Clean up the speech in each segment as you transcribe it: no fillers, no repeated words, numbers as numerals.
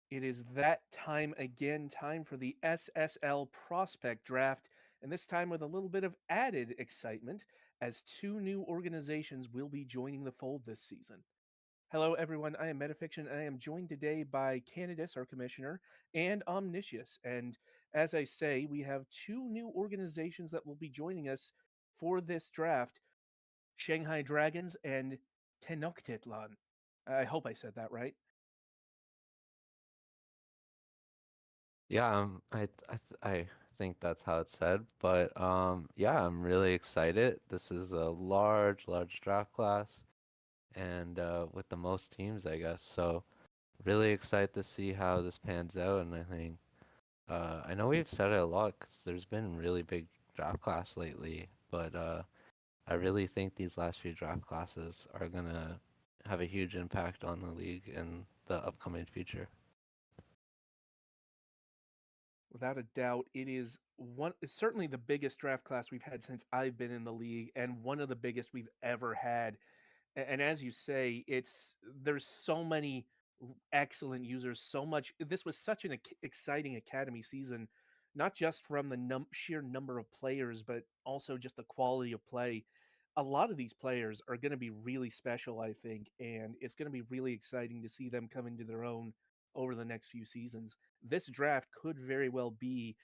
It is that time again, time for the SSL Prospect Draft, and this time with a little bit of added excitement as two new organizations will be joining the fold this season. Hello, everyone. I am Metafiction, and I am joined today by Candidace, our commissioner, and Omniscius. And as I say, we have two new organizations that will be joining us for this draft: Shanghai Dragons and Tenochtitlan. I hope I said that right. Yeah, I think that's how it's said. But yeah, I'm really excited. This is a large draft class, and with the most teams, I guess. So really excited to see how this pans out. And I think I know we've said it a lot because there's been really big draft class lately, but I really think these last few draft classes are gonna have a huge impact on the league in the upcoming future. Without a doubt, it is certainly the biggest draft class we've had since I've been in the league, and one of the biggest we've ever had. And as you say, there's so many excellent users, so much. This was such an exciting academy season, not just from the sheer number of players, but also just the quality of play. A lot of these players are going to be really special, I think, and it's going to be really exciting to see them come into their own over the next few seasons. This draft could very well be,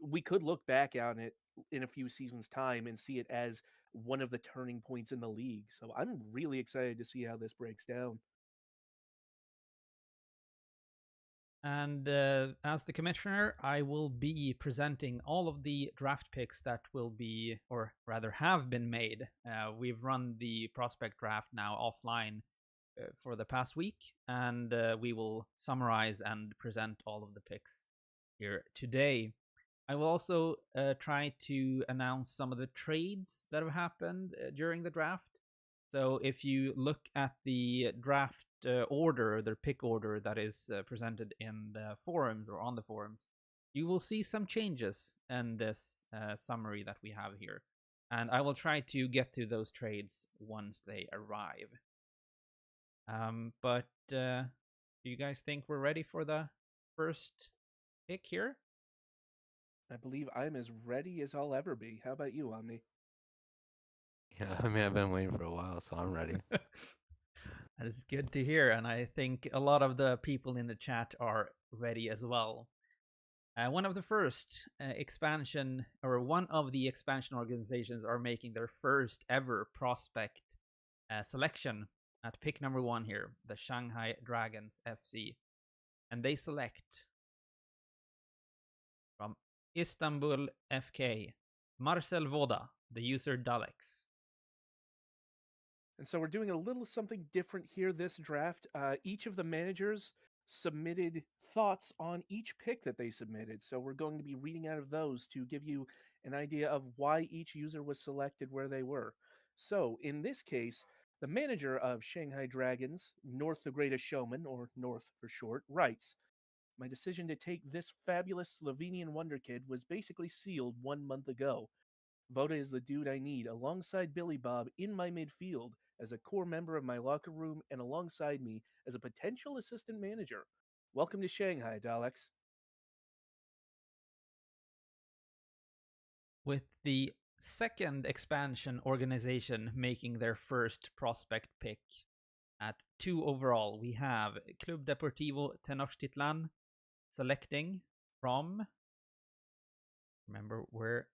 we could look back on it in a few seasons' time and see it as one of the turning points in the league. So I'm really excited to see how this breaks down. And as the commissioner, I will be presenting all of the draft picks that will be, or rather have been made. We've run the prospect draft now offline for the past week, and we will summarize and present all of the picks here today. I will also try to announce some of the trades that have happened during the draft. So if you look at the draft order, their pick order that is presented in the forums or on the forums, you will see some changes in this summary that we have here. And I will try to get to those trades once they arrive. But do you guys think we're ready for the first pick here? I believe I'm as ready as I'll ever be. How about you, Omni? Yeah, I mean I've been waiting for a while, so I'm ready. That is good to hear, and I think a lot of the people in the chat are ready as well. One of the first expansion, or one of the expansion organizations, are making their first ever prospect selection at pick number 1 here, the Shanghai Dragons FC. And they select from Istanbul FK, Marcel Voda, the user Dalex. And so we're doing a little something different here this draft. Each of the managers submitted thoughts on each pick that they submitted. So we're going to be reading out of those to give you an idea of why each user was selected where they were. So in this case, the manager of Shanghai Dragons, North the Greatest Showman, or North for short, writes, "My decision to take this fabulous Slovenian wonder kid was basically sealed 1 month ago. Voda is the dude I need alongside Billy Bob in my midfield as a core member of my locker room and alongside me as a potential assistant manager. Welcome to Shanghai, Daleks." With the second expansion organization making their first prospect pick at 2 overall, we have Club Deportivo Tenochtitlan selecting from, remember where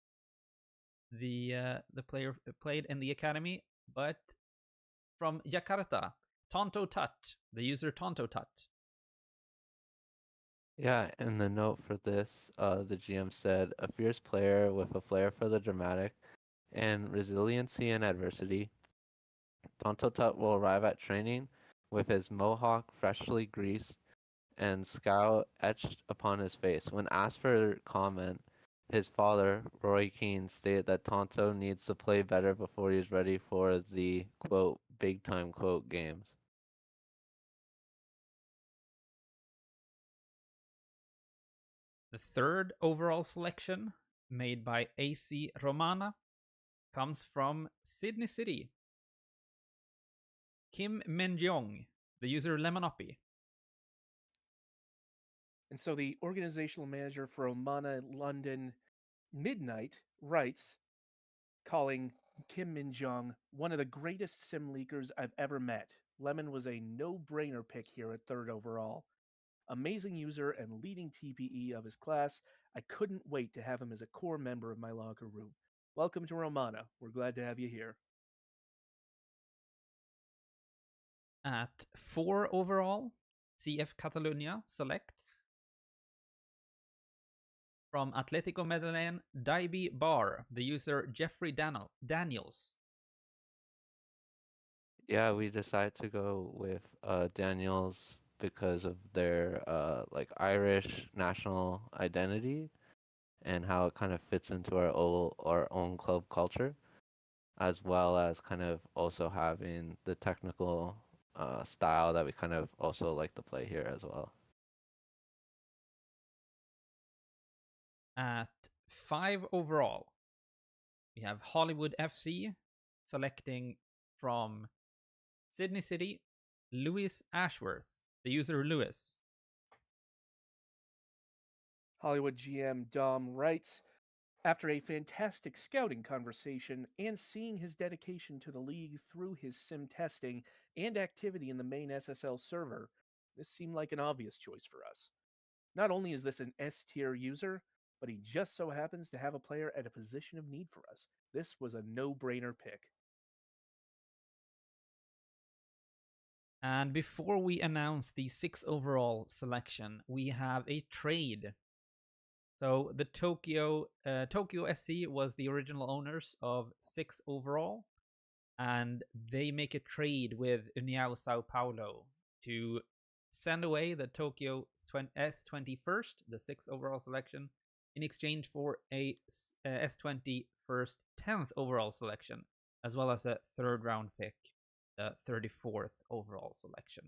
the player played in the academy, but from Jakarta, Tonto Tut, the user Tonto Tut. Yeah, and the note for this, the GM said, a fierce player with a flair for the dramatic and resiliency in adversity. Tontotut will arrive at training with his mohawk freshly greased and scowl etched upon his face. When asked for comment, his father, Roy Keane, stated that Tonto needs to play better before he's ready for the, quote, big time, quote, games. The third overall selection, made by AC Romana, comes from Sydney City. Kim Menjeong, the user Lemonoppy. And so the organizational manager for Omana London Midnight writes, calling Kim Min Jong one of the greatest sim leakers I've ever met. Lemon was a no brainer pick here at third overall. Amazing user and leading TPE of his class. I couldn't wait to have him as a core member of my locker room. Welcome to Romana. We're glad to have you here. At 4 overall, CF Catalunya selects from Atletico Medellin, Daibi Bar, the user Jeffrey Daniels. Yeah, we decided to go with Daniels because of their like Irish national identity and how it kind of fits into our own club culture, as well as kind of also having the technical style that we kind of also like to play here as well. At 5 overall, we have Hollywood FC selecting from Sydney City, Lewis Ashworth, the user Lewis. Hollywood GM Dom writes, after a fantastic scouting conversation and seeing his dedication to the league through his sim testing and activity in the main SSL server, this seemed like an obvious choice for us. Not only is this an S tier user, but he just so happens to have a player at a position of need for us. This was a no brainer pick. And before we announce the 6 overall selection, we have a trade. So the Tokyo SC was the original owners of 6 overall, and they make a trade with União Sao Paulo to send away the Tokyo S20 first, the 6 overall selection, in exchange for a S20 first 10th overall selection, as well as a third round pick, the 34th overall selection.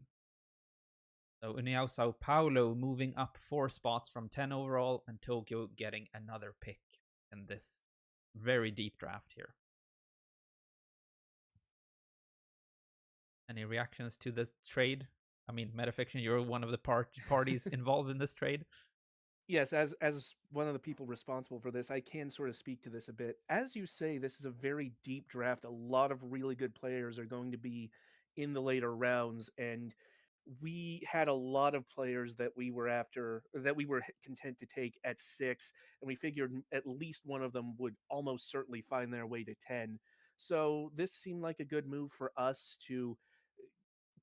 So União Sao Paulo moving up 4 spots from 10 overall, and Tokyo getting another pick in this very deep draft here. Any reactions to this trade? I mean, Metafiction, you're one of the parties involved in this trade. Yes, as one of the people responsible for this, I can sort of speak to this a bit. As you say, this is a very deep draft. A lot of really good players are going to be in the later rounds, and we had a lot of players that we were content to take at 6, and we figured at least one of them would almost certainly find their way to 10. So this seemed like a good move for us to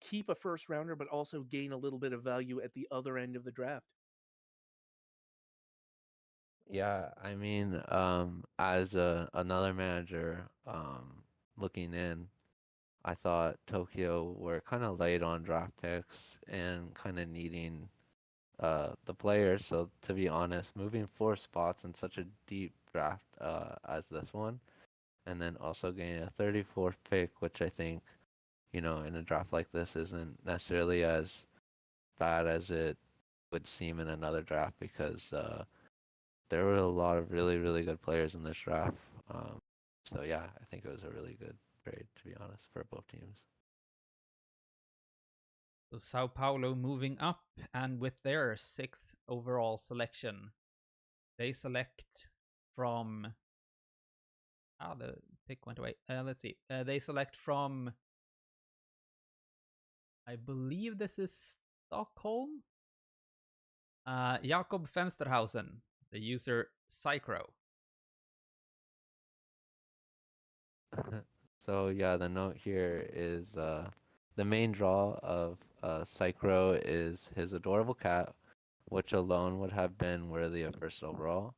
keep a first rounder, but also gain a little bit of value at the other end of the draft. Yeah, I mean, as another manager, looking in, I thought Tokyo were kind of late on draft picks and kind of needing the players. So to be honest, moving 4 spots in such a deep draft as this one, and then also getting a 34th pick, which I think, you know, in a draft like this isn't necessarily as bad as it would seem in another draft because there were a lot of really, really good players in this draft. So yeah, I think it was a really good trade, to be honest, for both teams. So Sao Paulo moving up, and with their 6th overall selection, they select from. The pick went away. Let's see. They select from. I believe this is Stockholm. Jakob Fensterhausen, the user Psychro. So yeah, the note here is the main draw of Psychro is his adorable cat, which alone would have been worthy of first overall.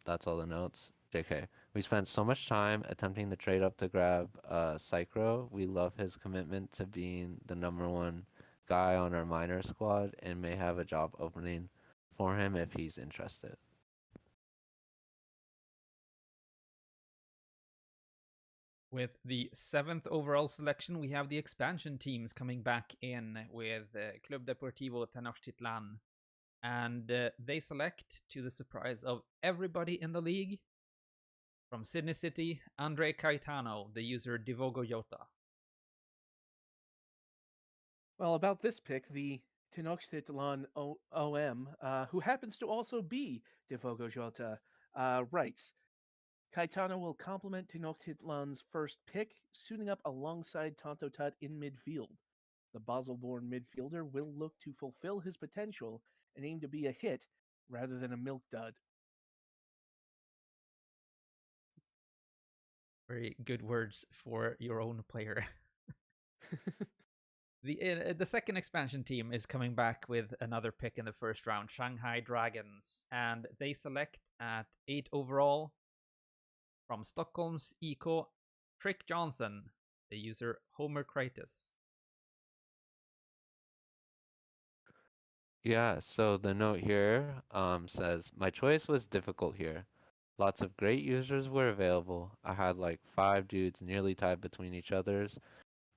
That's all the notes. JK. We spent so much time attempting to trade up to grab Psychro. We love his commitment to being the #1 guy on our minor squad and may have a job opening for him if he's interested. With the 7th overall selection, we have the expansion teams coming back in with Club Deportivo Tenochtitlan. And they select, to the surprise of everybody in the league, from Sydney City, Andre Caetano, the user Divogo Yota. Well, about this pick, the Tenochtitlan OM, who happens to also be Defogo Jota, writes Caetano will complement Tenochtitlan's first pick, suiting up alongside Tonto Tut in midfield. The Basel born midfielder will look to fulfill his potential and aim to be a hit rather than a milk dud. Very good words for your own player. The second expansion team is coming back with another pick in the first round, Shanghai Dragons, and they select at 8 overall from Stockholm's Eco Trick Johnson, the user Homer Kratos. Yeah, so the note here says, my choice was difficult here. Lots of great users were available. I had like 5 dudes nearly tied between each others.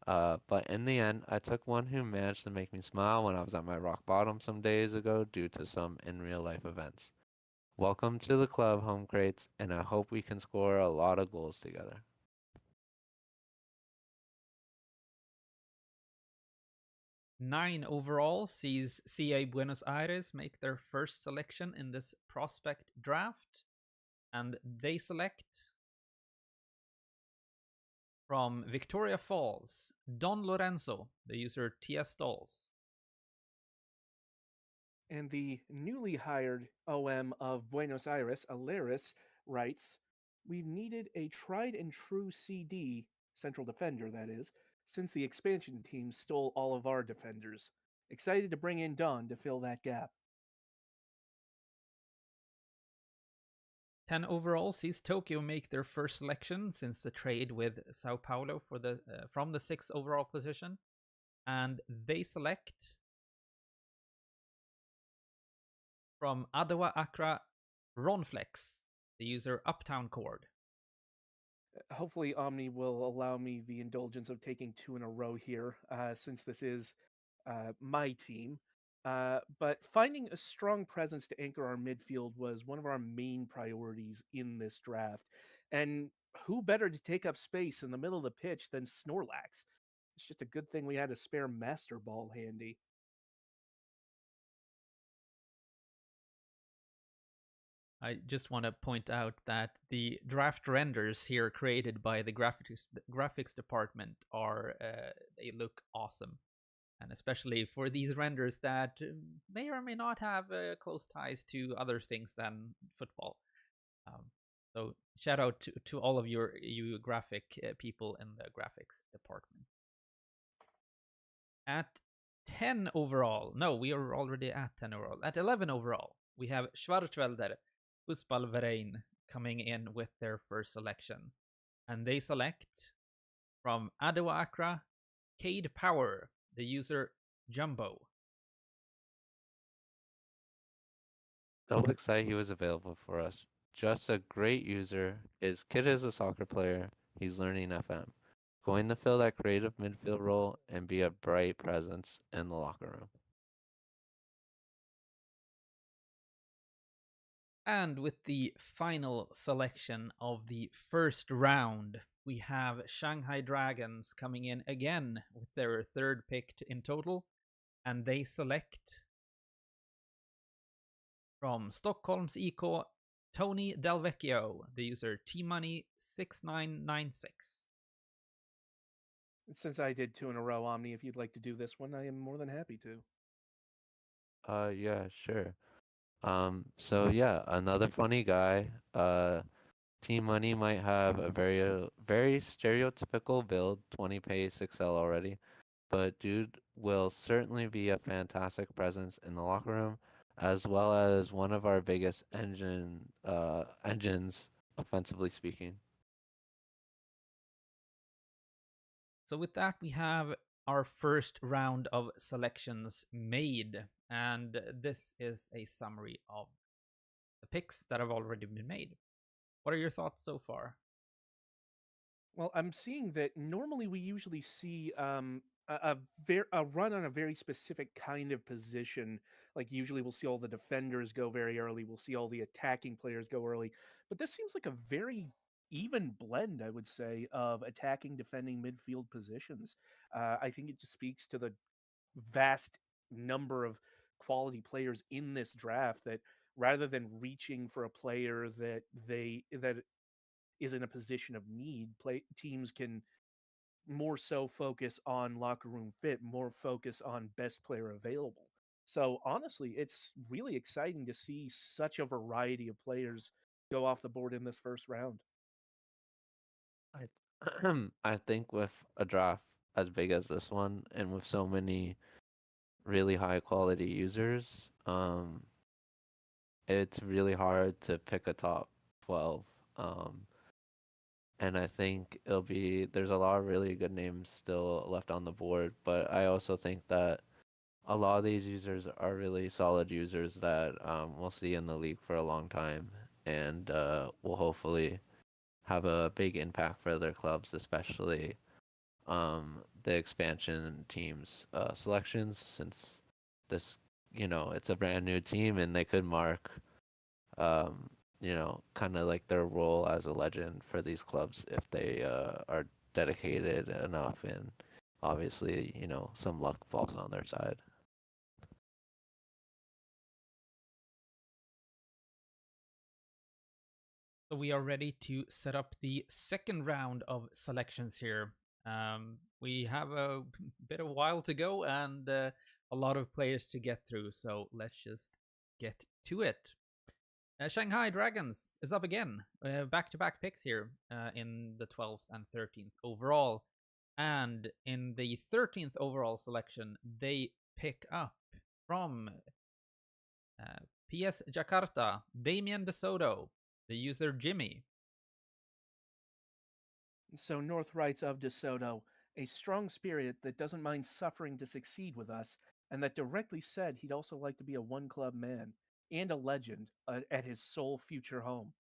But in the end, I took one who managed to make me smile when I was at my rock bottom some days ago due to some in real life events. Welcome to the club, Home Crates, and I hope we can score a lot of goals together. 9 overall sees CA Buenos Aires make their first selection in this prospect draft, and they select from Victoria Falls, Don Lorenzo, the user TS Stalls. And the newly hired OM of Buenos Aires, Alaris, writes We've needed a tried and true CD, central defender that is, since the expansion team stole all of our defenders. Excited to bring in Don to fill that gap. 10 overall sees Tokyo make their first selection since the trade with Sao Paulo for the from the 6th overall position, and they select from Adawa Accra Ronflex, the user Uptown Cord. Hopefully, Omni will allow me the indulgence of taking two in a row here, since this is my team. But finding a strong presence to anchor our midfield was one of our main priorities in this draft. And who better to take up space in the middle of the pitch than Snorlax? It's just a good thing we had a spare Master Ball handy. I just want to point out that the draft renders here created by the graphics department are they look awesome, and especially for these renders that may or may not have close ties to other things than football. So shout out to all of you graphic people in the graphics department. At 10 overall, no, we are already at 10 overall. At 11 overall, we have Schwarzwälder Fußballverein coming in with their first selection. And they select from Adawa Accra, Cade Power, the user Jumbo. So excited he was available for us. Just a great user. His kid is a soccer player. He's learning FM. Going to fill that creative midfield role and be a bright presence in the locker room. And with the final selection of the first round, we have Shanghai Dragons coming in again with their third pick in total. And they select from Stockholm's Eco, Tony Delvecchio, the user TMoney6996. Since I did two in a row, Omni, if you'd like to do this one, I am more than happy to. Yeah, sure. So yeah, another funny guy. Team Money might have a very stereotypical build, 20 pace XL already, but dude will certainly be a fantastic presence in the locker room, as well as one of our biggest engines, offensively speaking. So with that, we have our first round of selections made, and this is a summary of the picks that have already been made. What are your thoughts so far? Well, I'm seeing that normally we usually see a run on a very specific kind of position. Like usually we'll see all the defenders go very early. We'll see all the attacking players go early. But this seems like a very even blend, I would say, of attacking, defending, midfield positions. I think it just speaks to the vast number of quality players in this draft that rather than reaching for a player that is in a position of need, play teams can more so focus on locker room fit, more focus on best player available. So honestly, it's really exciting to see such a variety of players go off the board in this first round. I I think with a draft as big as this one and with so many really high quality users, it's really hard to pick a top 12. Um, and I think there's a lot of really good names still left on the board, but I also think that a lot of these users are really solid users that we'll see in the league for a long time and will hopefully have a big impact for their clubs, especially the expansion teams selections, since this, it's a brand new team and they could mark, kind of like their role as a legend for these clubs if they are dedicated enough and obviously, some luck falls on their side. So we are ready to set up the second round of selections here. We have a bit of a while to go and a lot of players to get through, so let's just get to it. Shanghai Dragons is up again. Back-to-back picks here in the 12th and 13th overall. And in the 13th overall selection, they pick up from PS Jakarta, Damien De Soto, the user Jimmy. So North writes of DeSoto, a strong spirit that doesn't mind suffering to succeed with us, and that directly said he'd also like to be a one club man and a legend at his sole future home.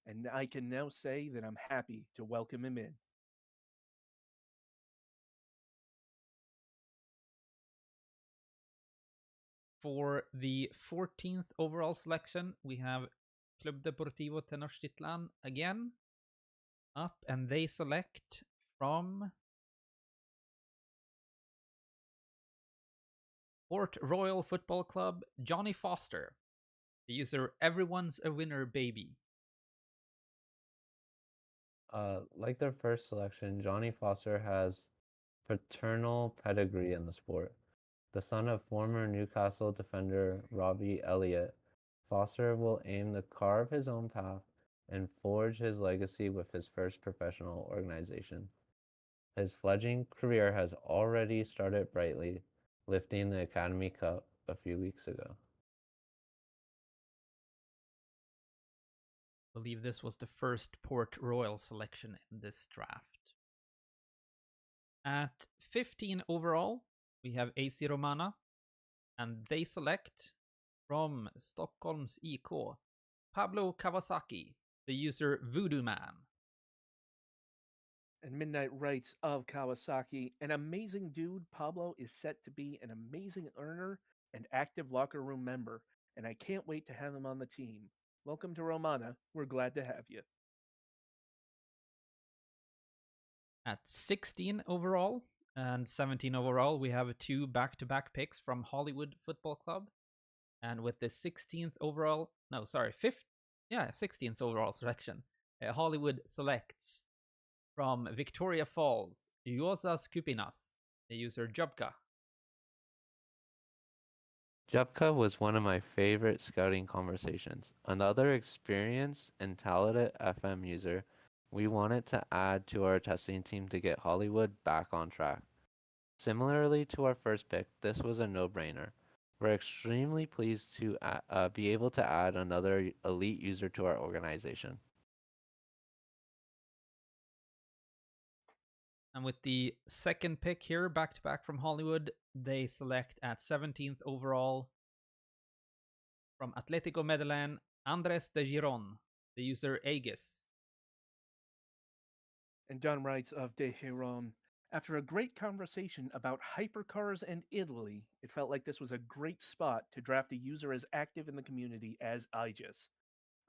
And I can now say that I'm happy to welcome him in. For the 14th overall selection, we have Club Deportivo Tenochtitlan again up, and they select from Port Royal Football Club, Johnny Foster, the user Everyone's a Winner Baby. Like their first selection, Johnny Foster has paternal pedigree in the sport. The son of former Newcastle defender Robbie Elliott, Foster will aim to carve his own path and forge his legacy with his first professional organization. His fledgling career has already started brightly, lifting the Academy Cup a few weeks ago. I believe this was the first Port Royal selection in this draft. At 15 overall, we have AC Romana, and they select from Stockholm's IK, Pablo Kawasaki, the user Voodoo Man. And Midnight writes of Kawasaki, an amazing dude. Pablo is set to be an amazing earner and active locker room member, and I can't wait to have him on the team. Welcome to Romana. We're glad to have you. At 16 overall and 17 overall, we have two back-to-back picks from Hollywood Football Club. And with the 16th overall, 16th overall selection, Hollywood selects from Victoria Falls, Juozas Kupinas, the user Jubka. Jepka was one of my favorite scouting conversations. Another experienced and talented FM user we wanted to add to our testing team to get Hollywood back on track. Similarly to our first pick, this was a no-brainer. We're extremely pleased to be able to add another elite user to our organization. And with the second pick here, back to back from Hollywood, they select at 17th overall from Atletico Medellin, Andres de Giron, the user Aegis. And Don writes of De Giron, after a great conversation about hypercars and Italy, it felt like this was a great spot to draft a user as active in the community as Aegis.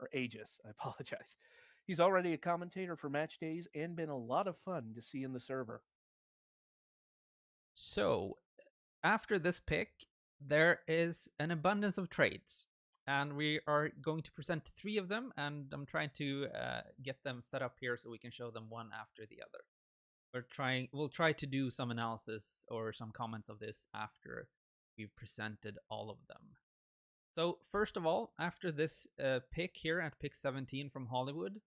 Or Aegis, I apologize. He's already a commentator for match days and been a lot of fun to see in the server. So, after this pick, there is an abundance of trades, and we are going to present 3 of them, and I'm trying to get them set up here so we can show them one after the other. We'll try to do some analysis or some comments of this after we've presented all of them. So first of all, after this pick here at pick 17 from Hollywood,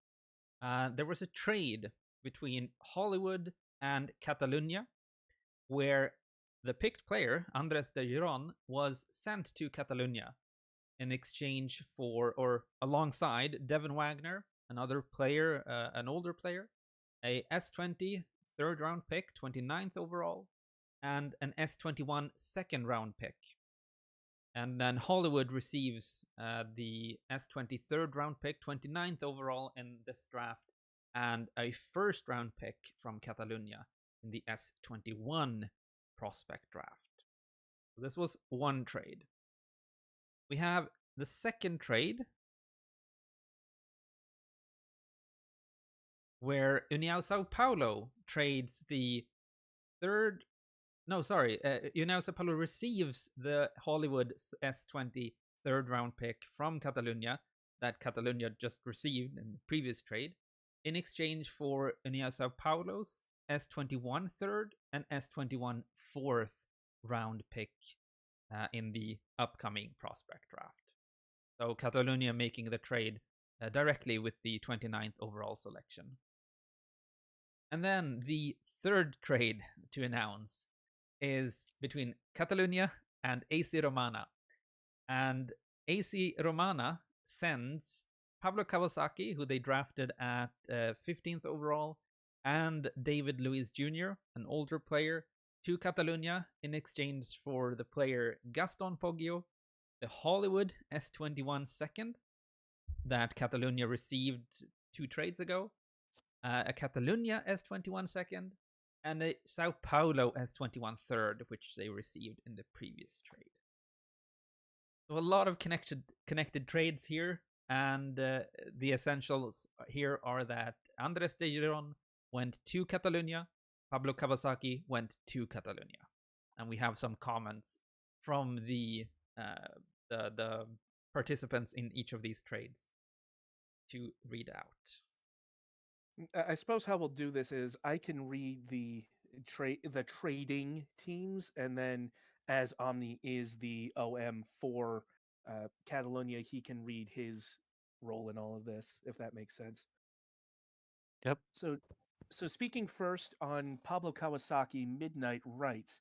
there was a trade between Hollywood and Catalunya, where the picked player, Andres de Giron, was sent to Catalunya in exchange for, or alongside, Devin Wagner, another player, an older player, a S20 third round pick, 29th overall, and an S21 second round pick. And then Hollywood receives the S20 third round pick, 29th overall in this draft, and a first round pick from Catalunya in the S21 Prospect Draft. So this was one trade. We have the second trade, where União Sao Paulo trades the third. No, sorry. União Sao Paulo receives the Hollywood S20 third round pick from Catalunya that Catalunya just received in the previous trade in exchange for União Sao Paulo's S21 third and S21 fourth round pick in the upcoming prospect draft. So Catalunya making the trade directly with the 29th overall selection. And then the third trade to announce is between Catalunya and AC Romana. And AC Romana sends Pablo Kawasaki, who they drafted at 15th overall, and David Luiz Jr., an older player, to Catalunya in exchange for the player Gaston Poggio, the Hollywood S21 second that Catalunya received 2 trades ago, a Catalunya S21 second, and a Sao Paulo S21 third, which they received in the previous trade. So a lot of connected trades here, and the essentials here are that Andres de Giron went to Catalunya, Pablo Kawasaki went to Catalunya, and we have some comments from the participants in each of these trades to read out. I suppose how we'll do this is I can read the trading teams, and then as Omni is the OM for Catalonia, he can read his role in all of this, if that makes sense. Yep. So speaking first on Pablo Kawasaki, Midnight writes,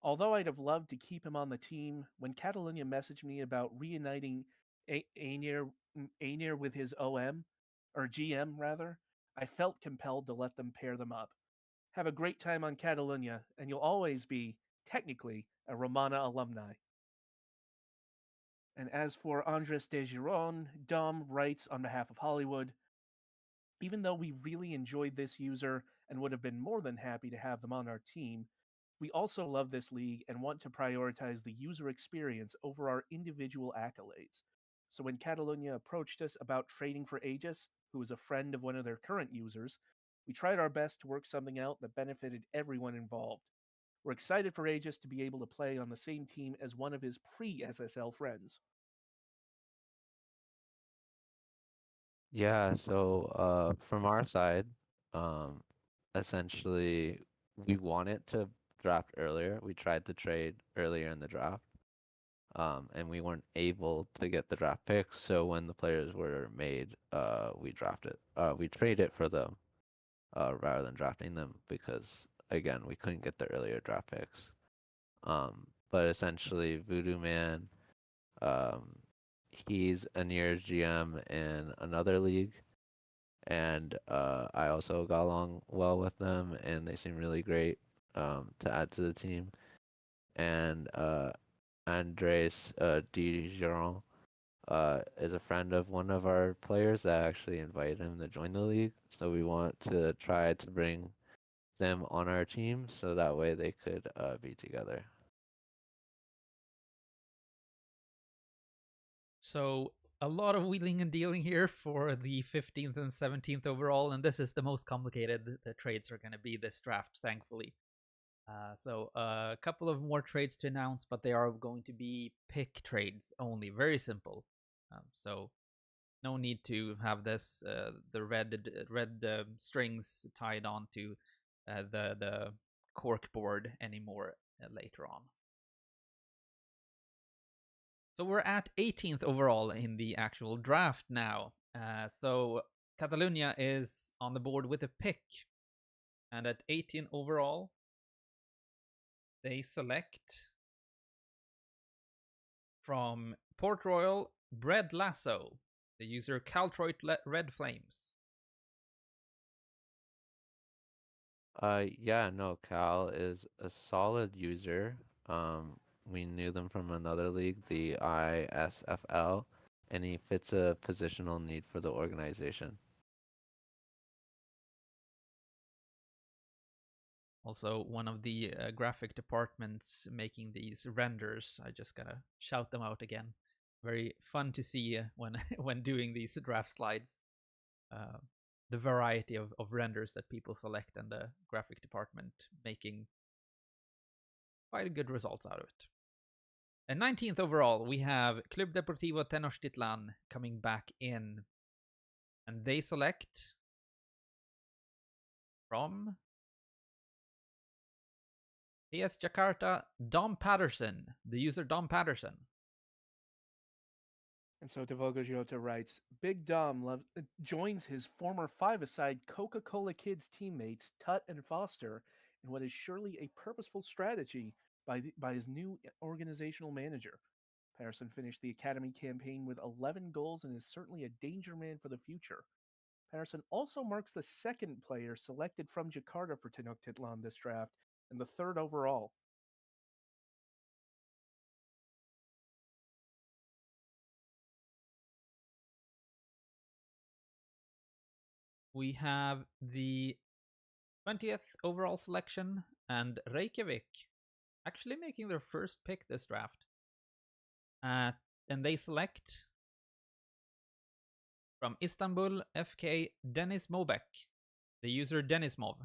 although I'd have loved to keep him on the team, when Catalonia messaged me about reuniting Aenir with his OM, or GM rather, I felt compelled to let them pair them up. Have a great time on Catalonia, and you'll always be, technically, a Romana alumni. And as for Andres de Giron, Dom writes on behalf of Hollywood, even though we really enjoyed this user and would have been more than happy to have them on our team, we also love this league and want to prioritize the user experience over our individual accolades. So when Catalonia approached us about trading for Aegis, who was a friend of one of their current users, we tried our best to work something out that benefited everyone involved. We're excited for Aegis to be able to play on the same team as one of his pre-SSL friends. Yeah, so from our side, um, essentially we wanted to draft earlier. We tried to trade earlier in the draft, and we weren't able to get the draft picks. So when the players were made, we traded for them rather than drafting them because again we couldn't get the earlier draft picks. But essentially, Voodoo Man, um, he's a nearest GM in another league, and I also got along well with them, and they seem really great to add to the team. And Andres Digeron is a friend of one of our players that actually invited him to join the league. So we want to try to bring them on our team so that way they could be together. So a lot of wheeling and dealing here for the 15th and 17th overall, and this is the most complicated the trades are going to be this draft, thankfully. So a couple of more trades to announce, but they are going to be pick trades only. Very simple. So no need to have this the red strings tied onto the cork board anymore later on. So we're at 18th overall in the actual draft now. So Catalunya is on the board with a pick, and at 18 overall, they select from Port Royal Bread Lasso, the user Caltroit Red Flames. Yeah, no, Cal is a solid user. We knew them from another league, the ISFL, and he fits a positional need for the organization. Also, one of the graphic departments making these renders. I just gotta shout them out again. Very fun to see when when doing these draft slides. Uh, the variety of renders that people select and the graphic department making quite good results out of it. And 19th overall, we have Club Deportivo Tenochtitlan coming back in. And they select from AS Jakarta, Dom Patterson, the user Dom Patterson. And so Devogo Jota writes, Big Dom joins his former five-a-side Coca-Cola Kids teammates Tut and Foster in what is surely a purposeful strategy by his new organizational manager. Patterson finished the academy campaign with 11 goals and is certainly a danger man for the future. Patterson also marks the second player selected from Jakarta for Tenochtitlan this draft and the third overall. We have the 20th overall selection and Reykjavik actually making their first pick this draft. And they select from Istanbul FK Dennis Mobek, the user Denismov.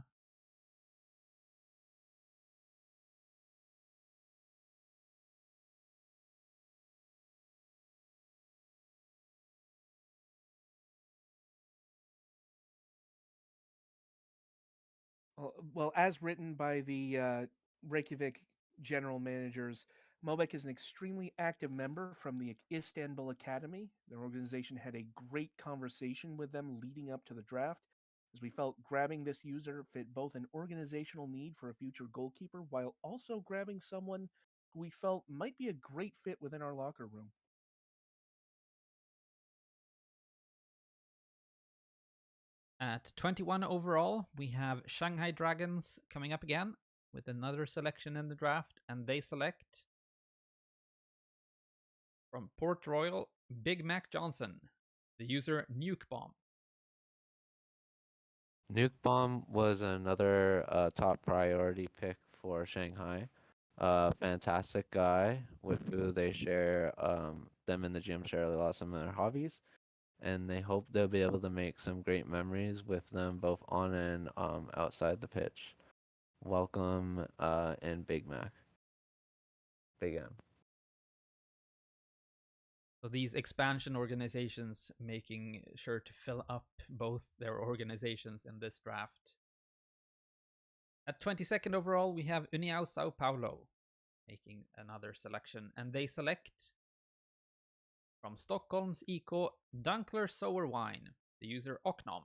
Well, as written by the Reykjavik general managers, Mobek is an extremely active member from the Istanbul Academy. Their organization had a great conversation with them leading up to the draft, as we felt grabbing this user fit both an organizational need for a future goalkeeper while also grabbing someone who we felt might be a great fit within our locker room. At 21 overall, we have Shanghai Dragons coming up again with another selection in the draft, and they select from Port Royal Big Mac Johnson, the user Nuke Bomb. Nuke Bomb was another top priority pick for Shanghai. Fantastic guy with who they share, them in the gym share a lot of similar hobbies. And they hope they'll be able to make some great memories with them both on and outside the pitch. Welcome in Big Mac. Big M. So these expansion organizations making sure to fill up both their organizations in this draft. At 22nd overall, we have União Sao Paulo making another selection, and they select from Stockholm's IK Dunkler Sour Wine, the user Oknom.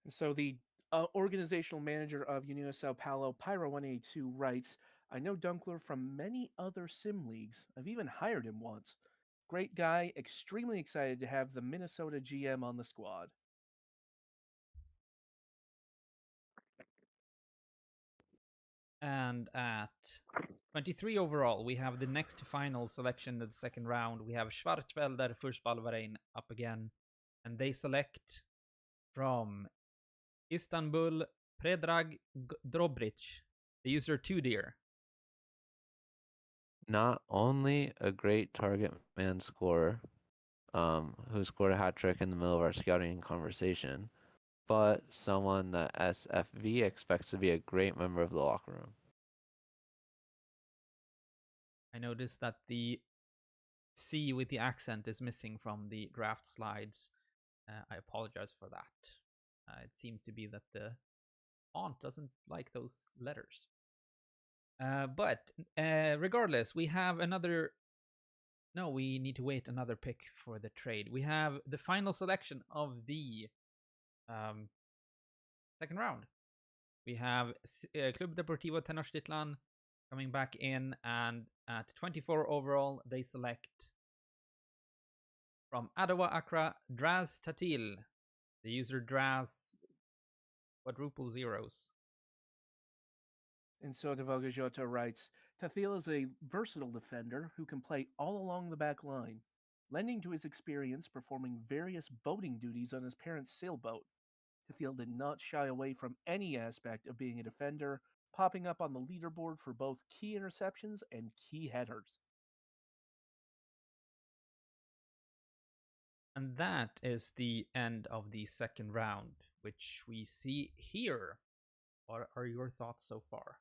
So the organizational manager of União Sao Paulo, Pyro182, writes, I know Dunkler from many other sim leagues. I've even hired him once. Great guy, extremely excited to have the Minnesota GM on the squad. And at 23 overall, we have the next final selection of the second round. We have Schwarzwälder Fußballverein up again, and they select from Istanbul Predrag Drobric, the user 2Deer. Not only a great target man scorer, who scored a hat trick in the middle of our scouting conversation, but someone that SFV expects to be a great member of the locker room. I noticed that the C with the accent is missing from the draft slides. I apologize for that. It seems to be that the font doesn't like those letters. But regardless, we have another. No, we need to wait another pick for the trade. We have the final selection of the second round. We have Club Deportivo Tenochtitlan coming back in, and at 24 overall, they select from Adawa Accra Draz Tatil. The user Draz quadruple zeros. And so Devogajota writes, Tathil is a versatile defender who can play all along the back line, lending to his experience performing various boating duties on his parents' sailboat. Tathil did not shy away from any aspect of being a defender, popping up on the leaderboard for both key interceptions and key headers. And that is the end of the second round, which we see here. What are your thoughts so far?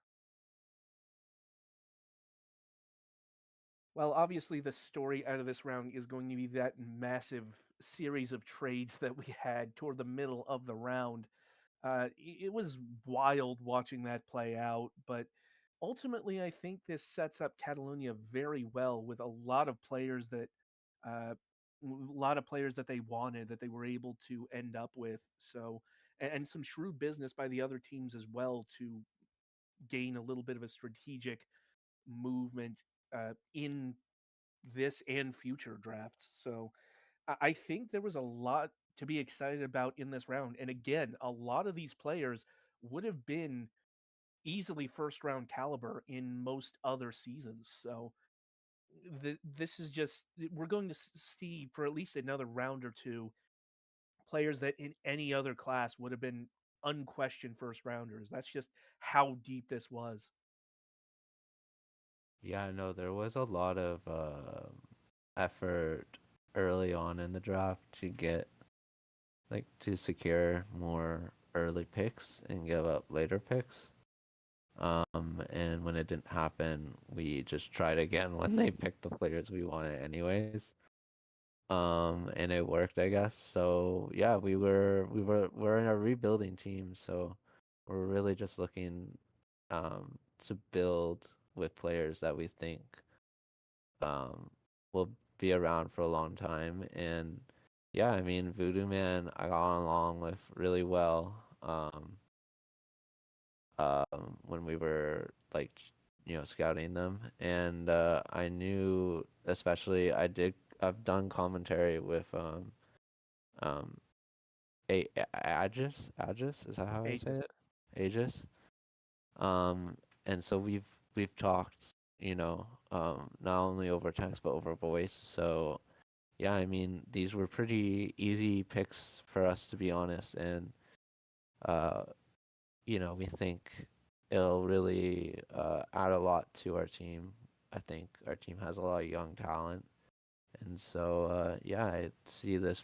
Well, obviously, the story out of this round is going to be that massive series of trades that we had toward the middle of the round. It was wild watching that play out, but ultimately, I think this sets up Catalonia very well with a lot of players that, they wanted that they were able to end up with. So, and some shrewd business by the other teams as well to gain a little bit of a strategic movement in this and future drafts. So I think there was a lot to be excited about in this round. And again, a lot of these players would have been easily first round caliber in most other seasons. So this is just, we're going to see for at least another round or two players that in any other class would have been unquestioned first rounders. That's just how deep this was. Yeah, no, there was a lot of effort early on in the draft to get like to secure more early picks and give up later picks. And when it didn't happen, we just tried again when they picked the players we wanted anyways. And it worked, I guess. So yeah, we're in a rebuilding team, so we're really just looking to build with players that we think um will be around for a long time. And yeah, I mean Voodoo Man I got along with really well. When we were like scouting them, and I knew, especially I've done commentary with um a Aegis, is that how I say Ages. it? Aegis. um and so we've talked, not only over text but over voice. So yeah, I mean these were pretty easy picks for us, to be honest. And uh we think it'll really add a lot to our team. I think our team has a lot of young talent, and so yeah, I see this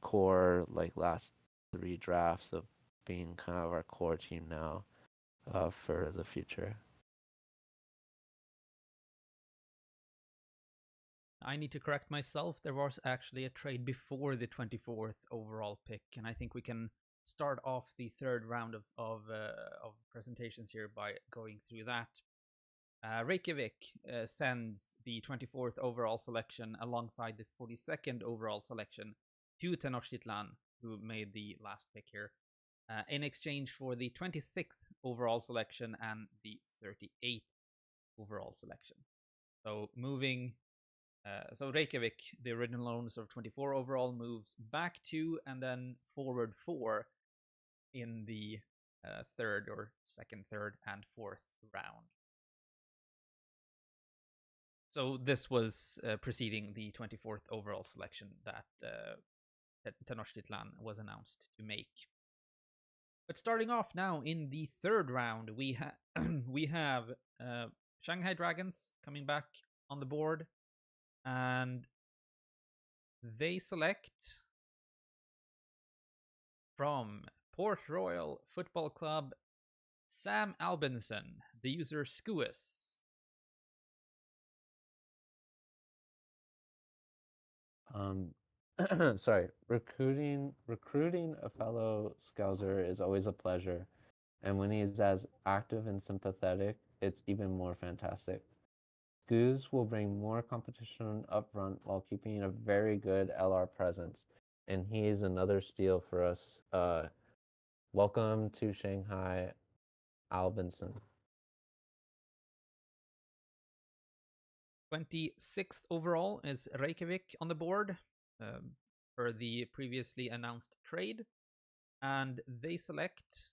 core like last three drafts of being kind of our core team now for the future. I need to correct myself. There was actually a trade before the 24th overall pick, and I think we can start off the third round of presentations here by going through that. Reykjavik sends the 24th overall selection alongside the 42nd overall selection to Tenochtitlan, who made the last pick here, in exchange for the 26th overall selection and the 38th overall selection. So so Reykjavik, the original owners of 24 overall, moves back 2 and then forward 4 in the third or second, third, and fourth round. So this was preceding the 24th overall selection that Tenochtitlan was announced to make. But starting off now in the third round, we we have Shanghai Dragons coming back on the board, and they select from Port Royal Football Club, Sam Albinson, the user Skuis. Um, sorry, recruiting a fellow Scouser is always a pleasure, and when he's as active and sympathetic, it's even more fantastic. Goose will bring more competition up front while keeping a very good LR presence, and he is another steal for us. Welcome to Shanghai, Albinson. 26th overall is Reykjavik on the board for the previously announced trade. And they select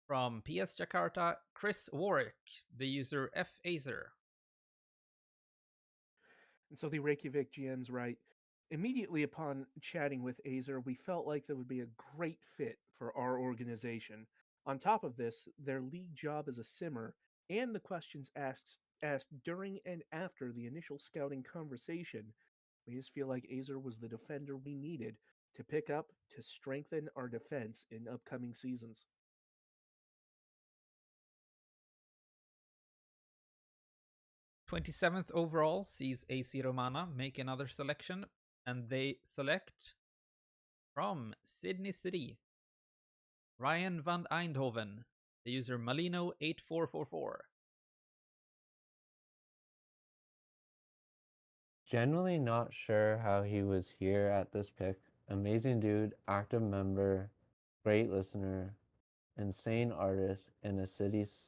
from PS Jakarta, Chris Warwick, the user F. Azer. And so the Reykjavik GM's right. Immediately upon chatting with Azer, we felt like that would be a great fit for our organization. On top of this, their league job as a simmer and the questions asked during and after the initial scouting conversation, we just feel like Azer was the defender we needed to pick up to strengthen our defense in upcoming seasons. 27th overall sees AC Romana make another selection, and they select from Sydney City, Ryan van Eindhoven, the user Malino8444. Genuinely not sure how he was here at this pick. Amazing dude, active member, great listener, insane artist, and a Sydney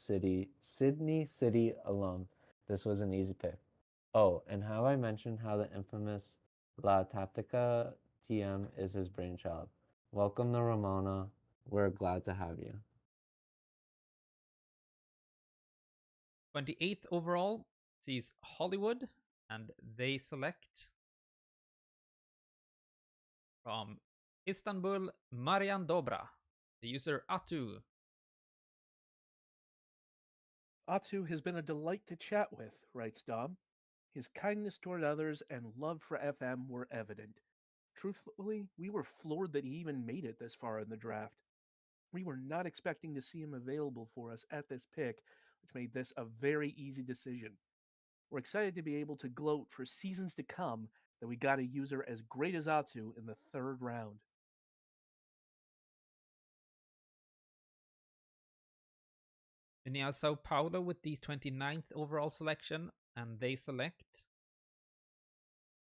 City alum. This was an easy pick. Oh, and have I mentioned how the infamous La Tatica TM is his brainchild? Welcome to Ramona. We're glad to have you. 28th overall sees Hollywood, and they select from Istanbul, Marian Dobra, the user Atu. Atu has been a delight to chat with, writes Dom. His kindness toward others and love for FM were evident. Truthfully, we were floored that he even made it this far in the draft. We were not expecting to see him available for us at this pick, which made this a very easy decision. We're excited to be able to gloat for seasons to come that we got a user as great as Atu in the third round. Unia Sao Paulo with the 29th overall selection, and they select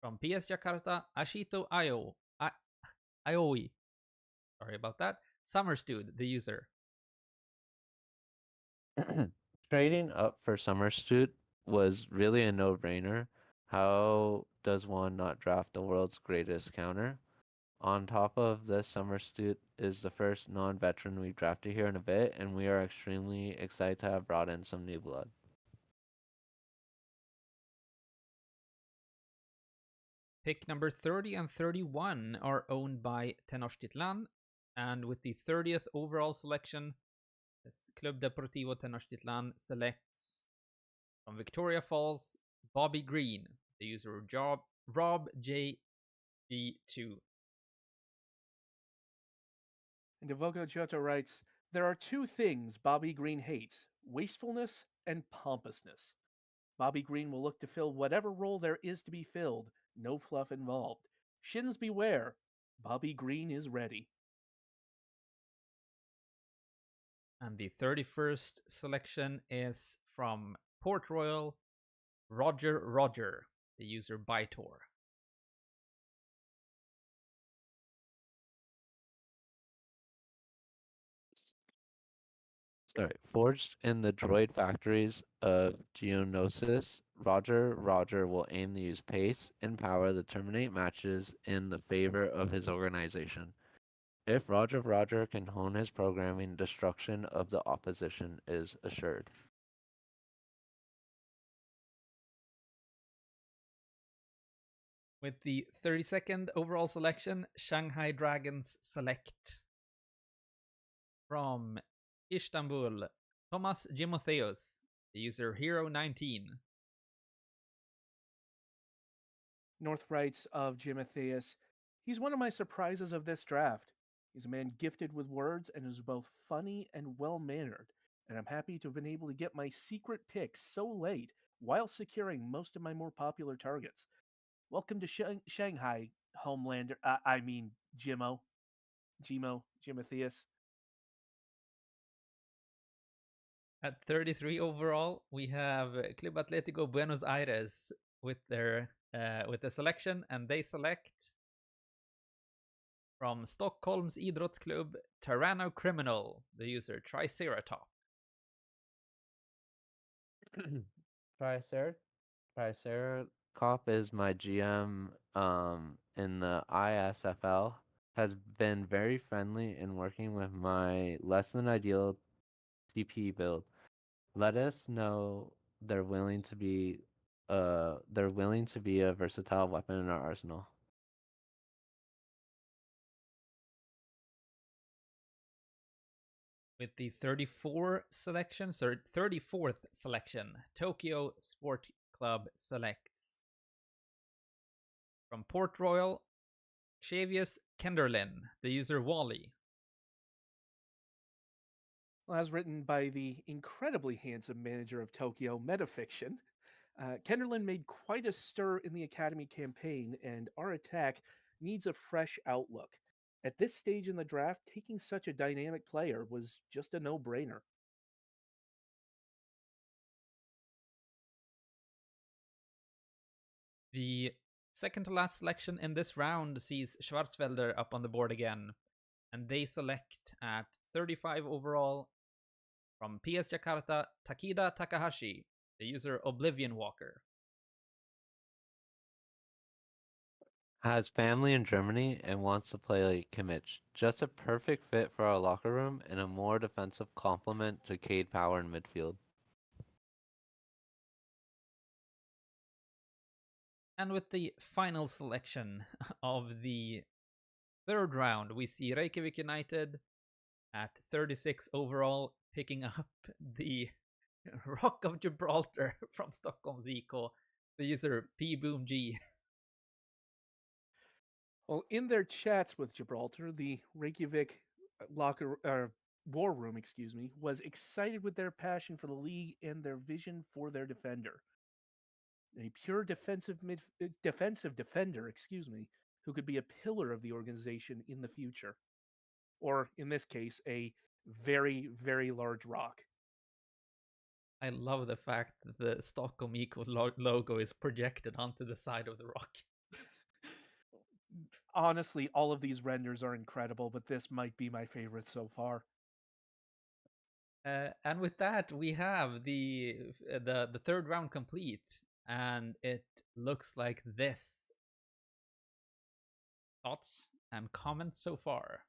from PS Jakarta, Ashito Aoi. Sorry about that. Summerstude, the user. Trading up for Summersuit was really a no-brainer. How does one not draft the world's greatest counter? On top of this, Summersuit is the first non-veteran we've drafted here in a bit, and we are extremely excited to have brought in some new blood. Pick number 30 and 31 are owned by Tenochtitlan, and with the 30th overall selection, Club Deportivo Tenochtitlan selects from Victoria Falls, Bobby Green, the user Rob JG2. And Devogo Jota writes, there are two things Bobby Green hates, wastefulness and pompousness. Bobby Green will look to fill whatever role there is to be filled, no fluff involved. Shins beware, Bobby Green is ready. And the 31st selection is from Port Royal, Roger, the user Bytor. Sorry, forged in the droid factories of Geonosis, Roger will aim to use pace and power to terminate matches in the favor of his organization. If Roger can hone his programming, destruction of the opposition is assured. With the 32nd overall selection, Shanghai Dragons select from Istanbul, Thomas Timotheus, the user Hero19. North writes of Timotheus, He's one of my surprises of this draft. He's a man gifted with words and is both funny and well mannered, and I'm happy to have been able to get my secret pick so late while securing most of my more popular targets. Welcome to Shanghai, Homelander. I mean, Jimotheus. At 33 overall, we have Club Atlético Buenos Aires with the selection, and they select from Stockholm's Idrottsklubb Tyranno Criminal, the user Triceratop. Triceracop is my GM in the ISFL. Has been very friendly in working with my less than ideal TP build. Let us know they're willing to be a versatile weapon in our arsenal. With the 34 selections, or 34th selection, Tokyo Sport Club selects from Port Royal, Xavius Kenderlin, the user Wally. Well, as written by the incredibly handsome manager of Tokyo Metafiction, Kenderlin made quite a stir in the Academy campaign, and our attack needs a fresh outlook. At this stage in the draft, taking such a dynamic player was just a no brainer. The second to last selection in this round sees Schwarzwälder up on the board again, and they select at 35 overall from PS Jakarta Takida Takahashi, the user Oblivion Walker. Has family in Germany and wants to play like Kimmich. Just a perfect fit for our locker room and a more defensive complement to Cade Power in midfield. And with the final selection of the third round, we see Reykjavik United at 36 overall, picking up the Rock of Gibraltar from Stockholm's Eco, the user P Boom G. Well, in their chats with Gibraltar, the Reykjavik war room, was excited with their passion for the league and their vision for their defender. A pure defensive defender, who could be a pillar of the organization in the future, or in this case, a very, very large rock. I love the fact that the Stockholm Eco logo is projected onto the side of the rock. Honestly, all of these renders are incredible, but this might be my favorite so far. And with that, we have the third round complete, and it looks like this. Thoughts and comments so far?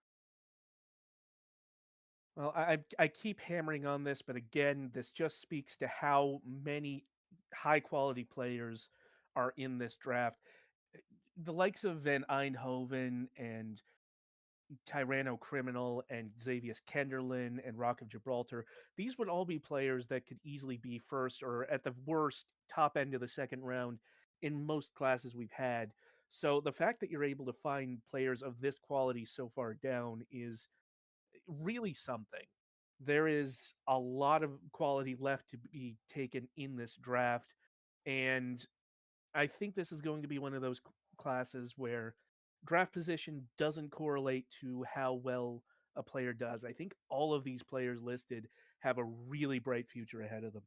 Well, I keep hammering on this, but again, this just speaks to how many high quality players are in this draft. The likes of Van Eindhoven and Tyranno Criminal and Xavius Kenderlin and Rock of Gibraltar, these would all be players that could easily be first or at the worst top end of the second round in most classes we've had. So the fact that you're able to find players of this quality so far down is really something. There is a lot of quality left to be taken in this draft, and I think this is going to be one of those classes where draft position doesn't correlate to how well a player does. I think all of these players listed have a really bright future ahead of them.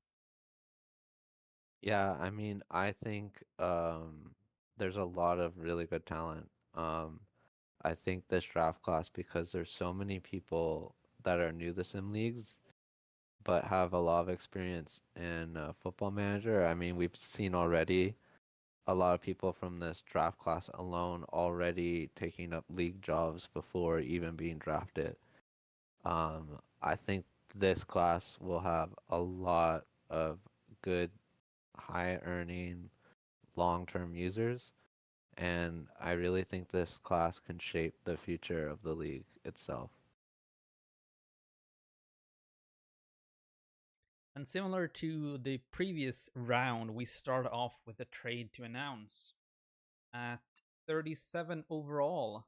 Yeah, I mean, I think there's a lot of really good talent. I think this draft class, because there's so many people that are new to sim leagues but have a lot of experience in Football Manager. I mean, we've seen already a lot of people from this draft class alone already taking up league jobs before even being drafted. I think this class will have a lot of good, high earning, long term users. And I really think this class can shape the future of the league itself. And similar to the previous round, we start off with a trade to announce. At 37 overall,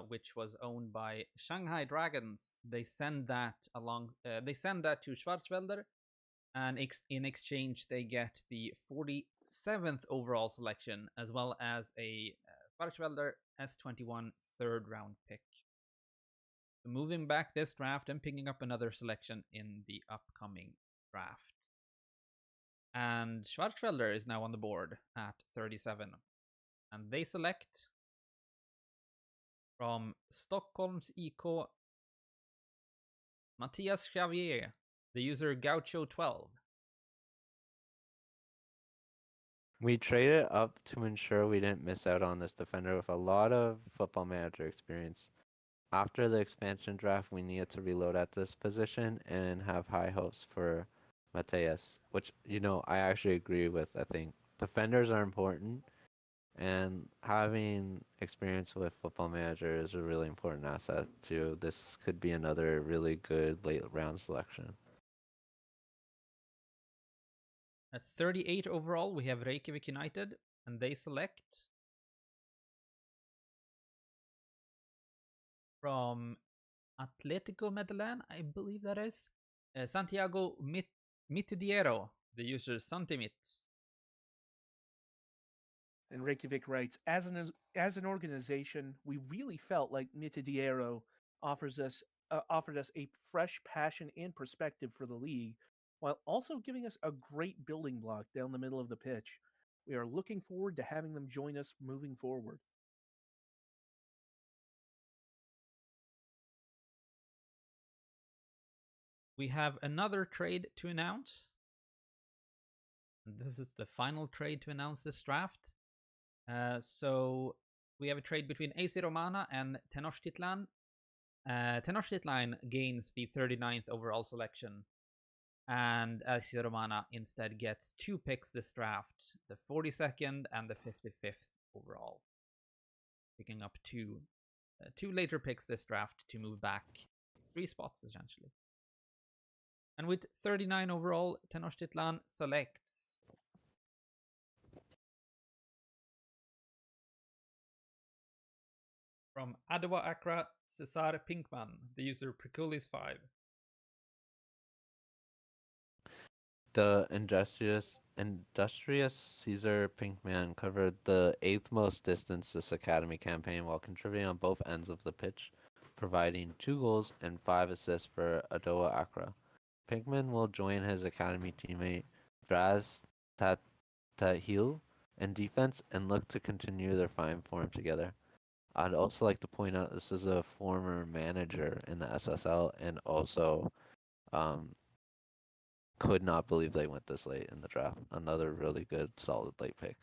which was owned by Shanghai Dragons. They send that along. They send that to Schwarzwälder, and in exchange they get the 47th overall selection, as well as a Schwarzwälder S21 third round pick. So moving back this draft and picking up another selection in the upcoming draft. And Schwarzwälder is now on the board at 37. And they select from Stockholm's IK Matthias Xavier, the user Gaucho12. We traded up to ensure we didn't miss out on this defender with a lot of football manager experience. After the expansion draft, we needed to reload at this position and have high hopes for Mateus, which, I actually agree with. I think defenders are important, and having experience with football manager is a really important asset too. This could be another really good late round selection. At 38 overall, we have Reykjavik United, and they select from Atletico Medellin, I believe that is, Santiago Mitidiero, the user Santimit. And Reykjavik writes, as an organization, we really felt like Mitidiero offered us a fresh passion and perspective for the league, while also giving us a great building block down the middle of the pitch. We are looking forward to having them join us moving forward. We have another trade to announce. This is the final trade to announce this draft. So we have a trade between AC Romana and Tenochtitlan. Tenochtitlan gains the 39th overall selection, and AC Romana instead gets 2 picks this draft, the 42nd and the 55th overall, picking up two later picks this draft to move back 3 spots essentially. And with 39 overall, Tenochtitlan selects from Adowa Accra, Cesar Pinkman, the user Preculis5. The industrious Caesar Pinkman covered the 8th most distance this academy campaign while contributing on both ends of the pitch, providing 2 goals and 5 assists for Adowa Accra. Pinkman will join his academy teammate Draz Tahil in defense and look to continue their fine form together. I'd also like to point out this is a former manager in the SSL and also could not believe they went this late in the draft. Another really good, solid late pick.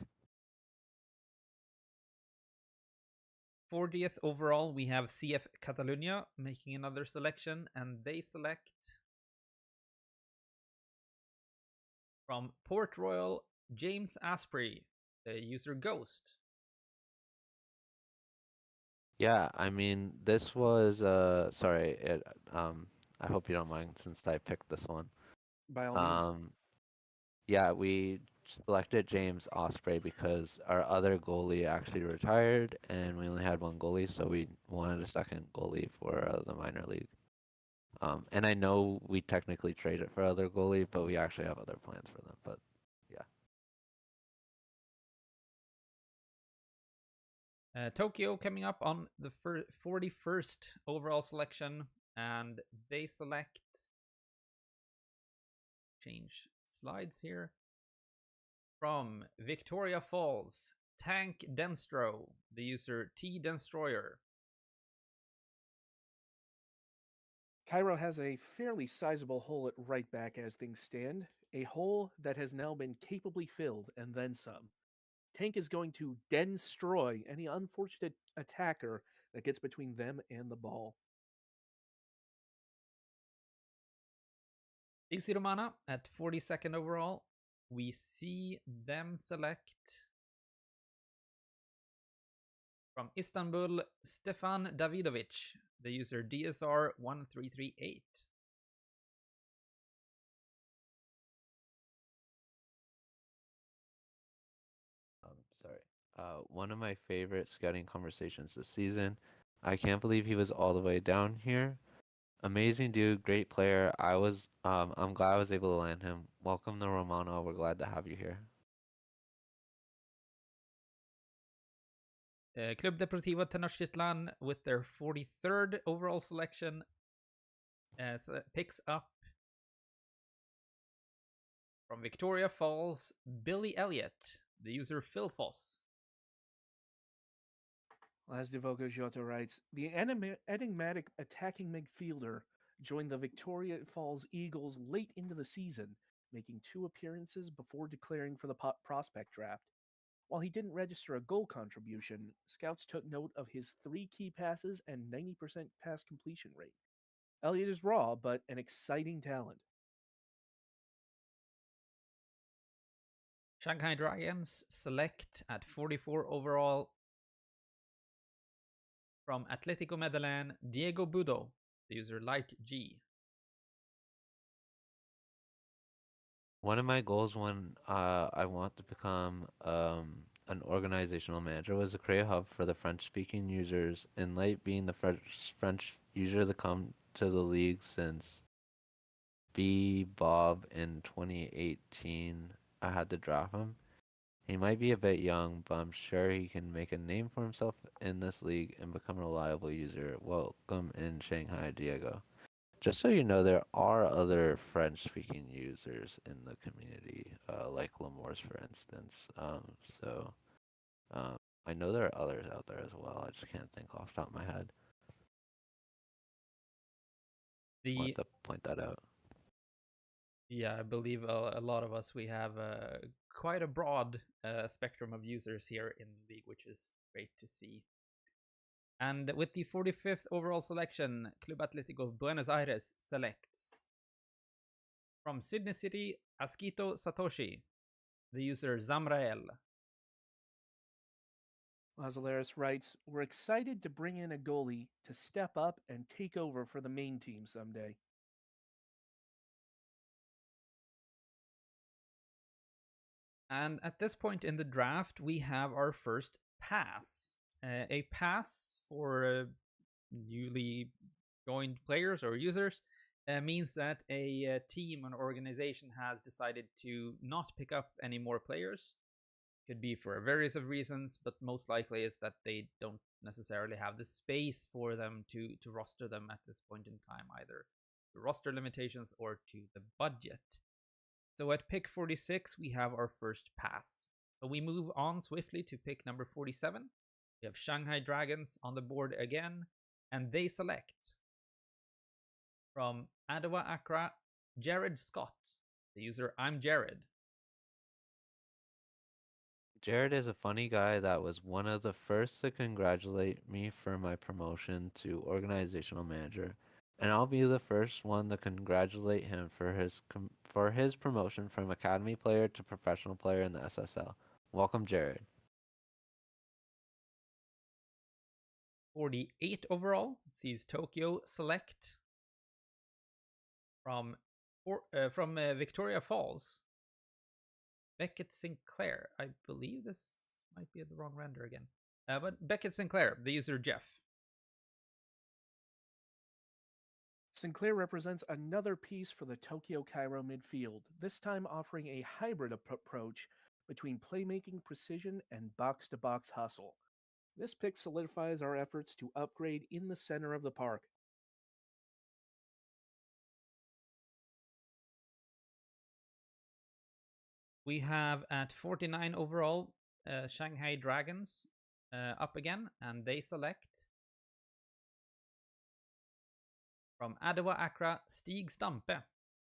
40th overall, we have CF Catalunya making another selection, and they select from Port Royal, James Asprey, the user Ghost. Yeah, I mean, this was sorry, I hope you don't mind since I picked this one. By all means. Yeah, we selected James Osprey because our other goalie actually retired, and we only had one goalie, so we wanted a second goalie for the minor league. And I know we technically traded for other goalie, but we actually have other plans for them. But yeah. Tokyo coming up on the 41st overall selection, and they select. Change slides here. From Victoria Falls, Tank Denstro, the user T Denstroyer. Cairo has a fairly sizable hole at right back as things stand, a hole that has now been capably filled and then some. Tank is going to destroy any unfortunate attacker that gets between them and the ball. AC Romana at 42nd overall. We see them select from Istanbul, Stefan Davidovic, the user DSR1338. Sorry. One of my favorite scouting conversations this season. I can't believe he was all the way down here. Amazing dude, great player. I'm glad I was able to land him. Welcome to Romano. We're glad to have you here. Club Deportivo Tenochtitlan, with their 43rd overall selection, picks up from Victoria Falls, Billy Elliott, the user Phil Foss. As Devogo Jota writes, the enigmatic attacking midfielder joined the Victoria Falls Eagles late into the season, making 2 appearances before declaring for the prospect draft. While he didn't register a goal contribution, scouts took note of his 3 key passes and 90% pass completion rate. Elliott is raw, but an exciting talent. Shanghai Dragons select at 44 overall from Atletico Medellin, Diego Budo, the user Light G. One of my goals when I want to become an organizational manager was to create a hub for the French-speaking users. In late being the French user to come to the league since B Bob in 2018, I had to draft him. He might be a bit young, but I'm sure he can make a name for himself in this league and become a reliable user. Welcome in Shanghai, Diego. Just so you know, there are other French-speaking users in the community, like Lemurs, for instance. So um, I know there are others out there as well. I just can't think off the top of my head. Want The to point that out. Yeah, I believe a lot of us, we have quite a broad spectrum of users here in the league, which is great to see. And with the 45th overall selection, Club Atlético Buenos Aires selects from Sydney City, Asquito Satoshi, the user Zamrael. Lazalaris writes, we're excited to bring in a goalie to step up and take over for the main team someday. And at this point in the draft, we have our first pass. A pass for newly joined players or users means that a team or organization has decided to not pick up any more players. Could be for various of reasons, but most likely is that they don't necessarily have the space for them to roster them at this point in time, either the roster limitations or to the budget. So at pick 46, we have our first pass. So we move on swiftly to pick number 47. We have Shanghai Dragons on the board again, and they select from Adowa Accra, Jared Scott, the user I'm Jared. Jared is a funny guy that was one of the first to congratulate me for my promotion to organizational manager, and I'll be the first one to congratulate him for his promotion from academy player to professional player in the SSL. Welcome, Jared. 48 overall sees Tokyo select from Victoria Falls, Beckett Sinclair. I believe this might be the wrong render again. But Beckett Sinclair, the user Jeff. Sinclair represents another piece for the Tokyo Cairo midfield, this time offering a hybrid approach between playmaking precision and box-to-box hustle. This pick solidifies our efforts to upgrade in the center of the park. We have at 49 overall Shanghai Dragons up again, and they select from Adowa Accra, Stig Stampe,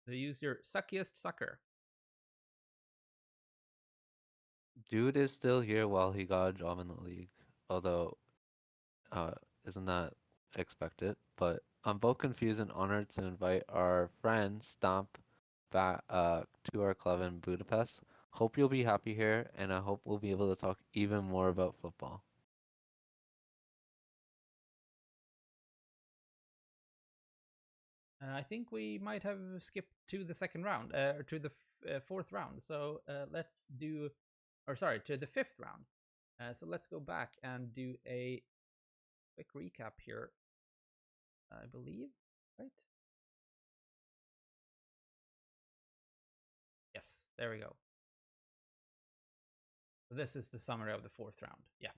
the user Suckiest Sucker. Dude is still here while he got a job in the league, although isn't that expected? But I'm both confused and honored to invite our friend Stomp back to our club in Budapest. Hope you'll be happy here, and I hope we'll be able to talk even more about football. I think we might have skipped to the second round, or to the fourth round. So let's do, or sorry, to the fifth round. So let's go back and do a quick recap here. I believe, right? Yes, there we go. This is the summary of the 4th round. Yeah.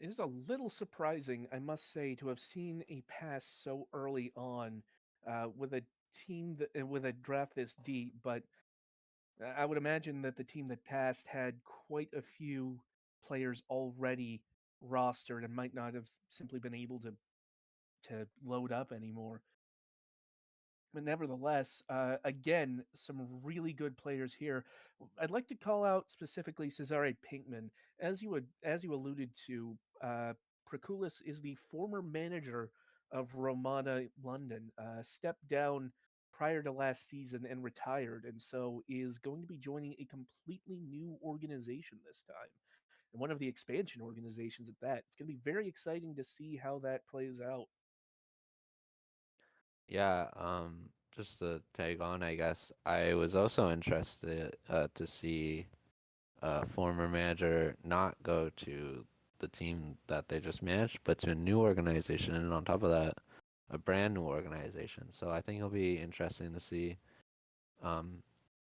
It is a little surprising, I must say, to have seen a pass so early on with a team with a draft this deep. But I would imagine that the team that passed had quite a few players already rostered and might not have simply been able to load up anymore. But nevertheless, again, some really good players here. I'd like to call out specifically Cesare Pinkman, as you alluded to. Prokulis is the former manager of Romana London, stepped down prior to last season and retired, and so is going to be joining a completely new organization this time, and one of the expansion organizations at that. It's going to be very exciting to see how that plays out. Yeah, just to tag on, I guess I was also interested to see a former manager not go to the team that they just managed, but to a new organization, and on top of that, a brand new organization. So I think it'll be interesting to see um,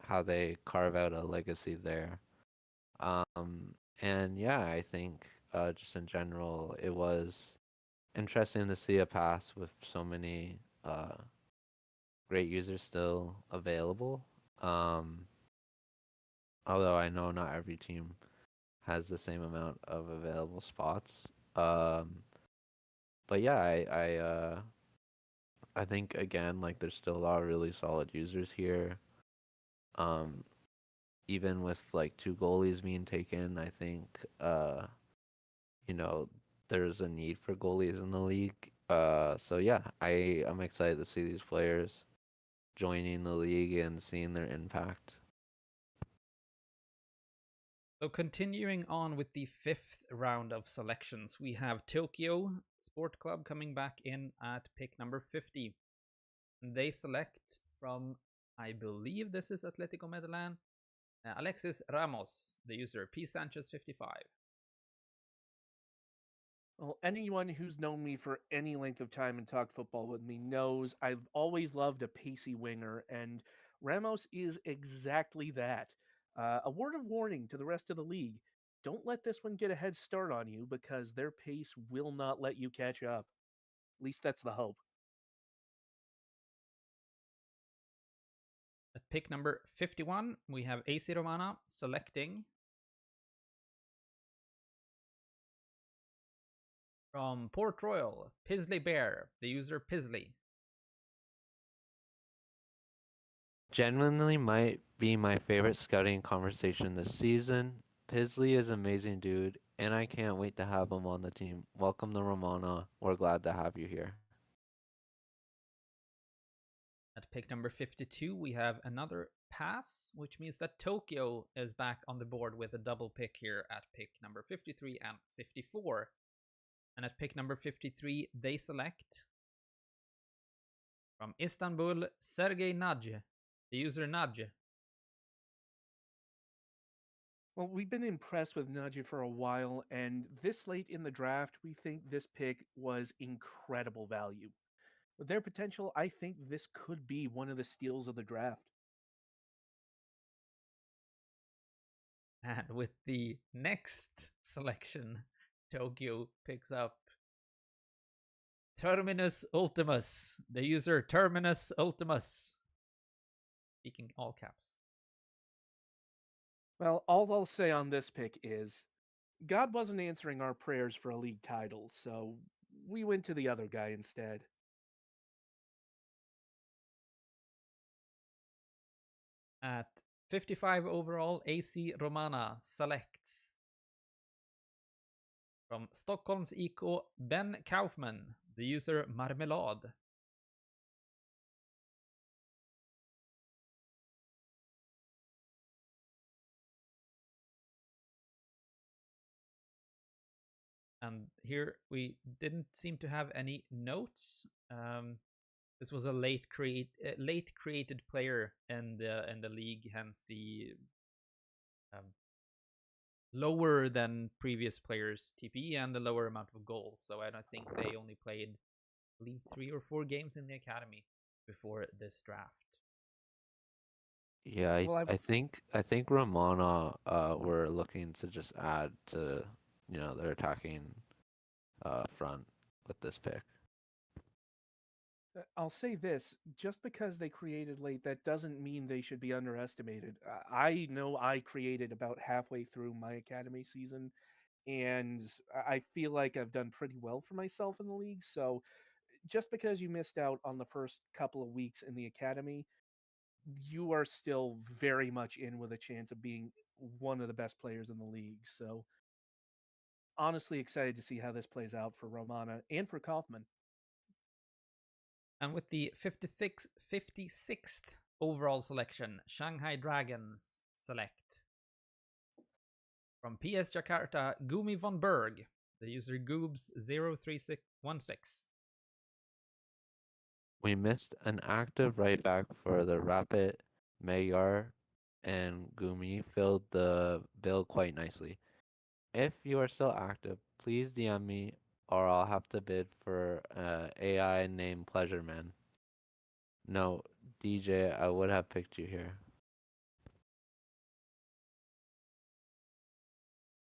how they carve out a legacy there. And yeah, I think just in general, it was interesting to see a pass with so many great users still available. Um, Although I know not every team has the same amount of available spots. Um, but yeah, I think again, like there's still a lot of really solid users here. Um, Even with like two goalies being taken, I think you know, there's a need for goalies in the league. So yeah, I'm excited to see these players joining the league and seeing their impact. So continuing on with the 5th round of selections, we have Tokyo Sport Club coming back in at pick number 50. They select from, I believe this is Atletico Medellin, Alexis Ramos, the user P Sanchez 55. Well, anyone who's known me for any length of time and talked football with me knows I've always loved a pacey winger, and Ramos is exactly that. A word of warning to the rest of the league: don't let this one get a head start on you because their pace will not let you catch up. At least that's the hope. At pick number 51, we have AC Romana selecting from Port Royal, Pisley Bear, the user Pisley. Genuinely might be my favorite scouting conversation this season. Pisley is an amazing dude, and I can't wait to have him on the team. Welcome to Romana. We're glad to have you here. At pick number 52, we have another pass, which means that Tokyo is back on the board with a double pick here at pick number 53 and 54. And at pick number 53, they select from Istanbul, Sergei Nagy, the user Nagy. Well, we've been impressed with Najee for a while, and this late in the draft, we think this pick was incredible value. With their potential, I think this could be one of the steals of the draft. And with the next selection, Tokyo picks up Terminus Ultimus, the user Terminus Ultimus. Speaking all caps. Well, all I'll say on this pick is God wasn't answering our prayers for a league title, so we went to the other guy instead. At 55 overall, AC Romana selects from Stockholm's IK Ben Kaufman, the user Marmelade. And here we didn't seem to have any notes. This was a late created player in the league, hence the um, lower than previous players' TP and the lower amount of goals. So I don't think they only played, I believe, 3 or 4 games in the academy before this draft. Yeah, Well, I think Romana were looking to just add to their attacking front with this pick. I'll say this: just because they created late, that doesn't mean they should be underestimated. I know I created about halfway through my academy season, and I feel like I've done pretty well for myself in the league. So just because you missed out on the first couple of weeks in the academy, you are still very much in with a chance of being one of the best players in the league. So honestly excited to see how this plays out for Romana and for Kaufman. And with the 56th overall selection, Shanghai Dragons select from PS Jakarta, Gumi von Berg, the user Goobs03616. We missed an active right back for the Rapid. Mayar and Gumi filled the bill quite nicely. If you are still active, please DM me or I'll have to bid for AI named Pleasure Man. No, DJ, I would have picked you here.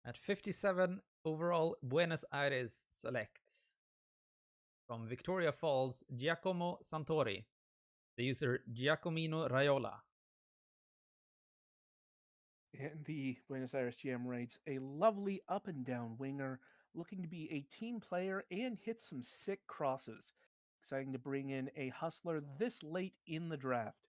At 57 overall, Buenos Aires selects from Victoria Falls, Giacomo Santori, the user Giacomino Raiola. And the Buenos Aires GM writes a lovely up and down winger, looking to be a team player and hit some sick crosses. Exciting to bring in a hustler this late in the draft.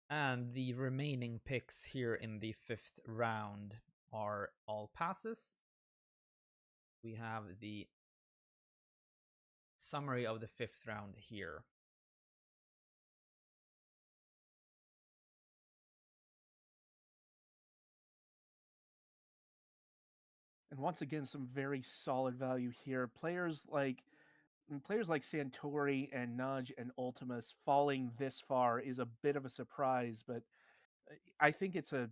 And the remaining picks here in the 5th round are all passes. We have the summary of the 5th round here. And once again, some very solid value here. Players like Santori and Nudge and Ultimus falling this far is a bit of a surprise, but I think it's a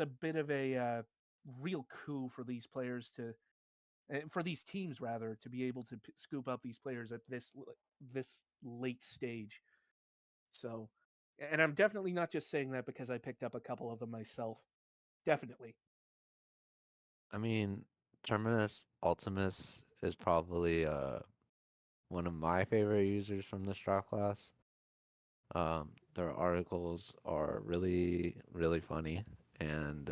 bit of a real coup for these players to for these teams rather to be able to scoop up these players at this late stage. So, and I'm definitely not just saying that because I picked up a couple of them myself. Definitely. I mean, Terminus Ultimus is probably one of my favorite users from this draft class. Their articles are really, really funny, and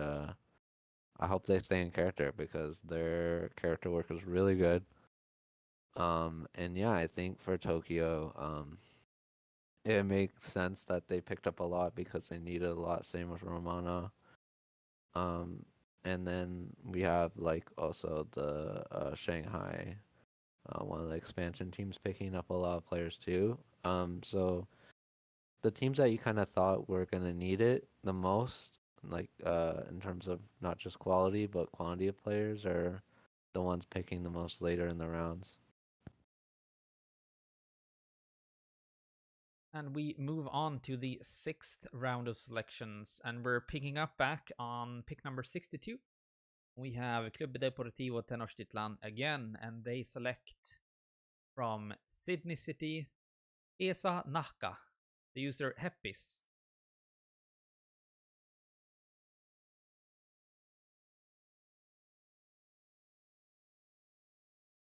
I hope they stay in character because their character work is really good. And yeah, I think for Tokyo, it makes sense that they picked up a lot because they needed a lot. Same with Romana. Um, and then we have like also the Shanghai, one of the expansion teams picking up a lot of players too. So the teams that you kind of thought were gonna need it the most, like in terms of not just quality but quantity of players, are the ones picking the most later in the rounds. And we move on to the 6th round of selections, and we're picking up back on pick number 62. We have Club Deportivo Tenochtitlan again, and they select from Sydney City, Esa Nahka, the user Heppis.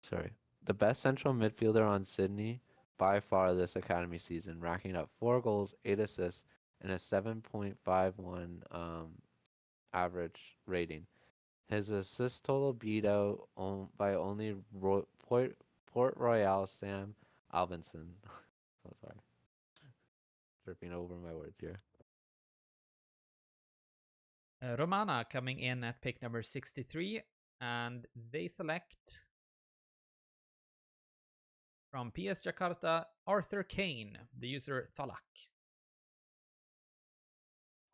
Sorry. The best central midfielder on Sydney by far this academy season, racking up 4 goals, 8 assists, and a 7.51 average rating. His assist total beat out by only Port Royale Sam Alvinson. So sorry, tripping over my words here. Romana coming in at pick number 63, and they select from PS Jakarta, Arthur Kane, the user Thalak.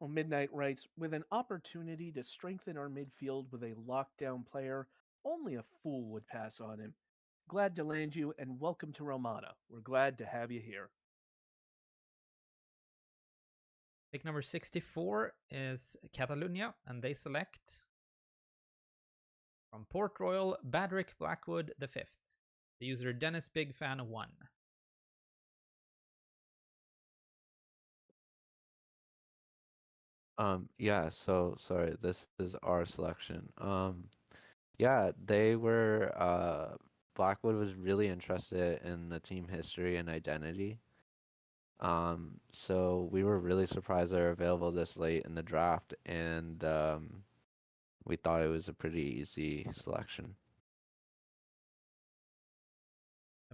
Well, Midnight writes, with an opportunity to strengthen our midfield with a lockdown player, only a fool would pass on him. glad to land you, and welcome to Romana. We're glad to have you here. Pick number 64 is Catalunya, and they select from Port Royal, Badrick Blackwood the 5th. The user Dennis Big Fan 1. Yeah, so sorry, this is our selection. Yeah, they were Blackwood was really interested in the team history and identity. So we were really surprised they're available this late in the draft, and we thought it was a pretty easy selection.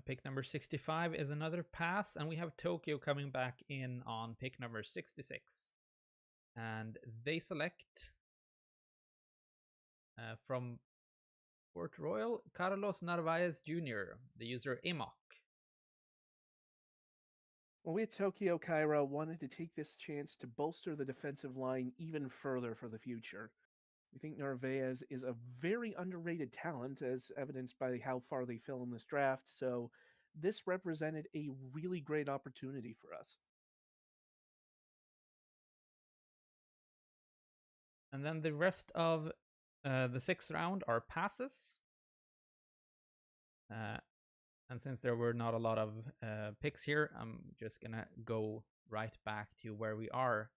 Pick number 65 is another pass, and we have Tokyo coming back in on pick number 66. And they select from Port Royal, Carlos Narvaez Jr., the user Amok. Well, we at Tokyo Cairo wanted to take this chance to bolster the defensive line even further for the future. We think Narvaez is a very underrated talent, as evidenced by how far they fell in this draft, so this represented a really great opportunity for us. And then the rest of the 6th round are passes. And since there were not a lot of picks here, I'm just going to go right back to where we are,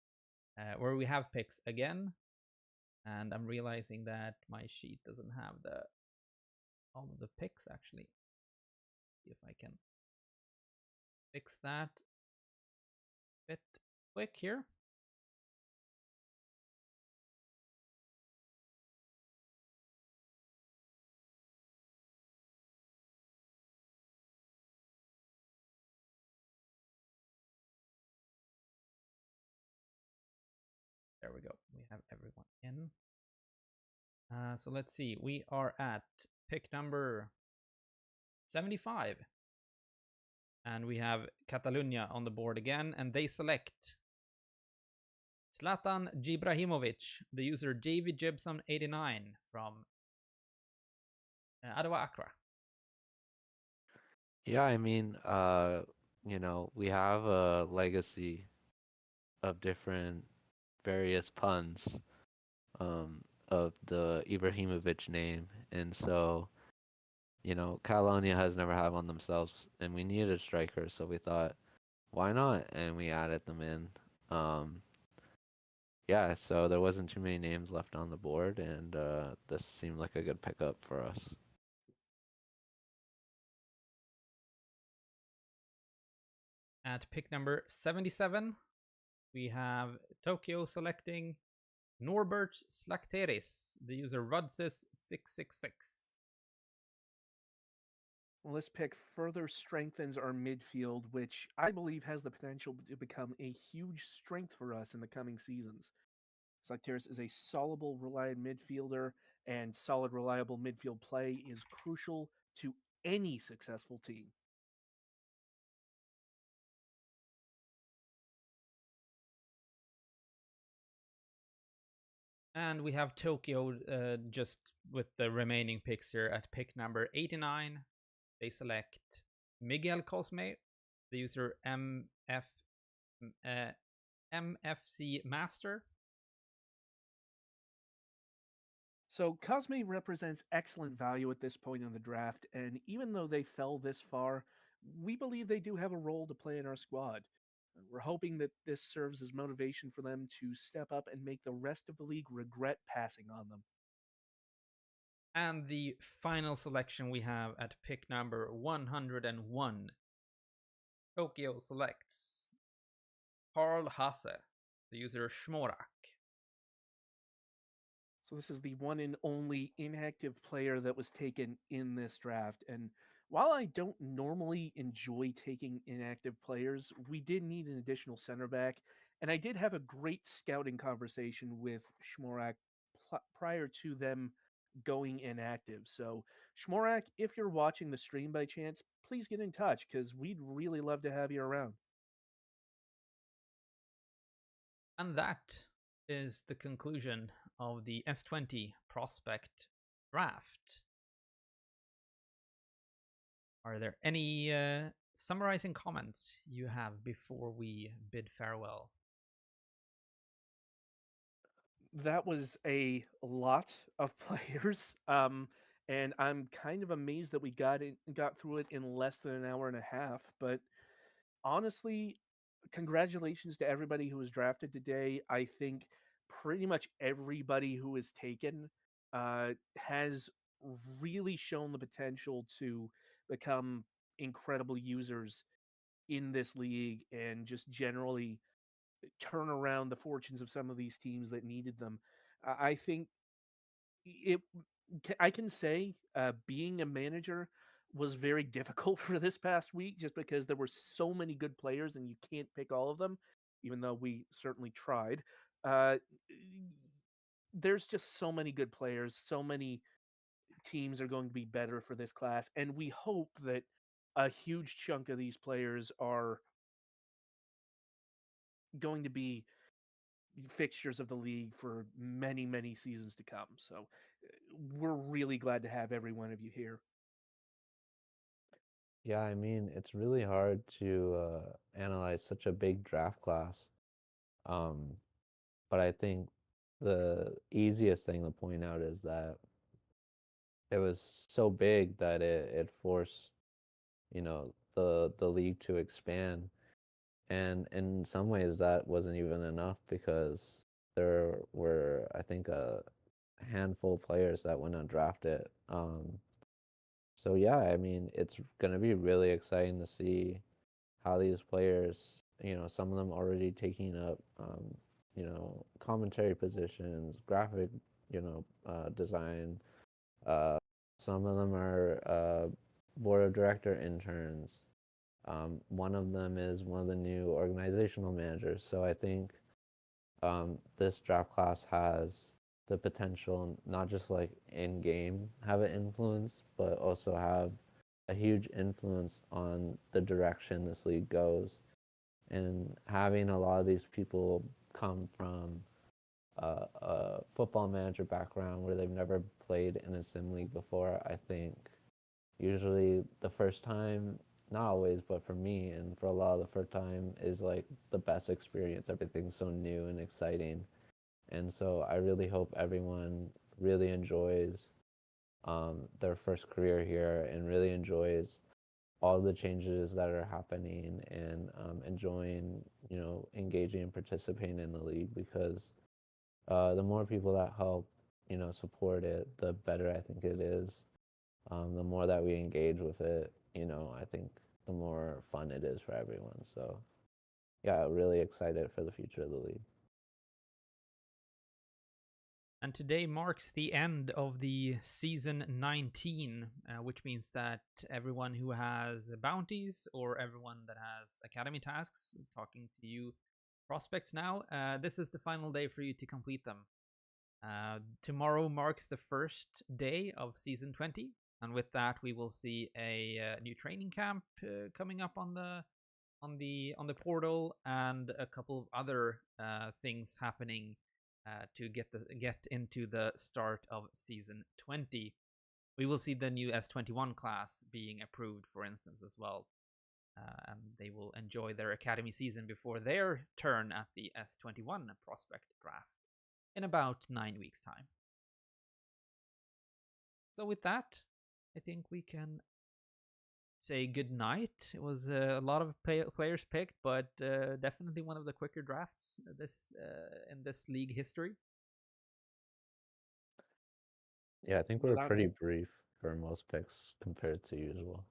where we have picks again. And I'm realizing that my sheet doesn't have all of the picks, actually. See if I can fix that a bit quick here. There we go. We have everyone in. So let's see. We are at pick number 75. And we have Catalunya on the board again. And they select Zlatan Gibrahimovic, the user JV Gibson 89 from Ottawa Accra. Yeah, I mean, we have a legacy of different various puns of the Ibrahimovic name, and so Catalonia has never had one themselves, and we needed a striker, so we thought, why not? And we added them in. Yeah, so there wasn't too many names left on the board, and this seemed like a good pickup for us. At pick number 77, we have Tokyo selecting Norbert Slakteris, the user Rudsis666. Well, this pick further strengthens our midfield, which I believe has the potential to become a huge strength for us in the coming seasons. Slakteris is a solid, reliable midfielder, and solid, reliable midfield play is crucial to any successful team. And we have Tokyo just with the remaining picks here at pick number 89. They select Miguel Cosme, the user MFC Master. So Cosme represents excellent value at this point in the draft, and even though they fell this far, we believe they do have a role to play in our squad. We're hoping that this serves as motivation for them to step up and make the rest of the league regret passing on them. And the final selection we have at pick number 101. Tokyo selects Karl Hasse, the user Schmorak. So this is the one and only inactive player that was taken in this draft. And while I don't normally enjoy taking inactive players, we did need an additional center back. And I did have a great scouting conversation with Schmorak prior to them going inactive. So, Schmorak, if you're watching the stream by chance, please get in touch because we'd really love to have you around. And that is the conclusion of the S20 Prospect Draft. Are there any summarizing comments you have before we bid farewell? That was a lot of players, and I'm kind of amazed that we got through it in less than an hour and a half. But honestly, congratulations to everybody who was drafted today. I think pretty much everybody who is taken has really shown the potential to become incredible users in this league and just generally turn around the fortunes of some of these teams that needed them. I think it. I can say being a manager was very difficult for this past week, just because there were so many good players and you can't pick all of them, even though we certainly tried. Uh, there's just so many good players, so many teams are going to be better for this class, and we hope that a huge chunk of these players are going to be fixtures of the league for many, many seasons to come. So we're really glad to have every one of you here. Yeah, I mean, it's really hard to analyze such a big draft class. Um, but I think the easiest thing to point out is that it was so big that it forced, the league to expand. And in some ways that wasn't even enough because there were, I think, a handful of players that went undrafted. So yeah, I mean, it's gonna be really exciting to see how these players, some of them already taking up, commentary positions, graphic, design. Uh, some of them are board of director interns. One of them is one of the new organizational managers. So I think this draft class has the potential not just like in game have an influence, but also have a huge influence on the direction this league goes. And having a lot of these people come from a football manager background where they've never played in a sim league before, I think usually the first time, not always, but for me and for a lot of the first time is like the best experience. Everything's so new and exciting. And so I really hope everyone really enjoys their first career here and really enjoys all the changes that are happening and enjoying, engaging and participating in the league because the more people that help, support it, the better I think it is. The more that we engage with it, I think the more fun it is for everyone. So yeah, really excited for the future of the league. And today marks the end of the season 19, which means that everyone who has bounties or everyone that has academy tasks, talking to you prospects now, this is the final day for you to complete them. Tomorrow marks the first day of season 20, and with that, we will see a new training camp coming up on the portal, and a couple of other things happening to get into the start of season 20. We will see the new S21 class being approved, for instance, as well. And they will enjoy their academy season before their turn at the S21 Prospect Draft in about 9 weeks' time. So, with that, I think we can say good night. It was a lot of players picked, but definitely one of the quicker drafts this in this league history. Yeah, I think we're Without pretty brief for most picks compared to usual.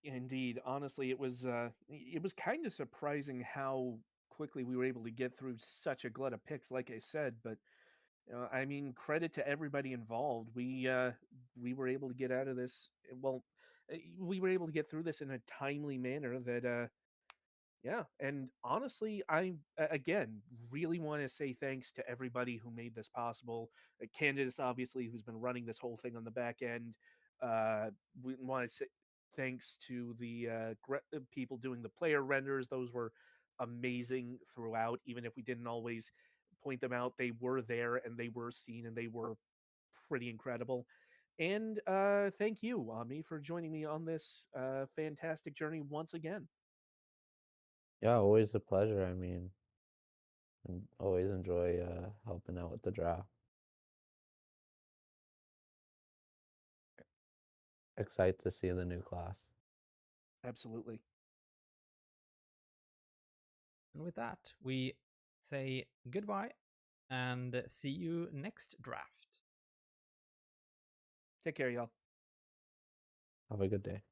Indeed, honestly, it was kind of surprising how quickly we were able to get through such a glut of picks, like I said. But I mean, credit to everybody involved. We were able to get out of this. Well, we were able to get through this in a timely manner that yeah, and honestly, again really want to say thanks to everybody who made this possible. Candace, obviously, who's been running this whole thing on the back end. We want to say thanks to the people doing the player renders. Those were amazing throughout. Even if we didn't always point them out, they were there and they were seen and they were pretty incredible. And thank you, Ami, for joining me on this fantastic journey once again. Yeah, always a pleasure. I mean, always enjoy helping out with the draft. Excited to see the new class. Absolutely. And with that, we say goodbye and see you next draft. Take care, y'all. Have a good day.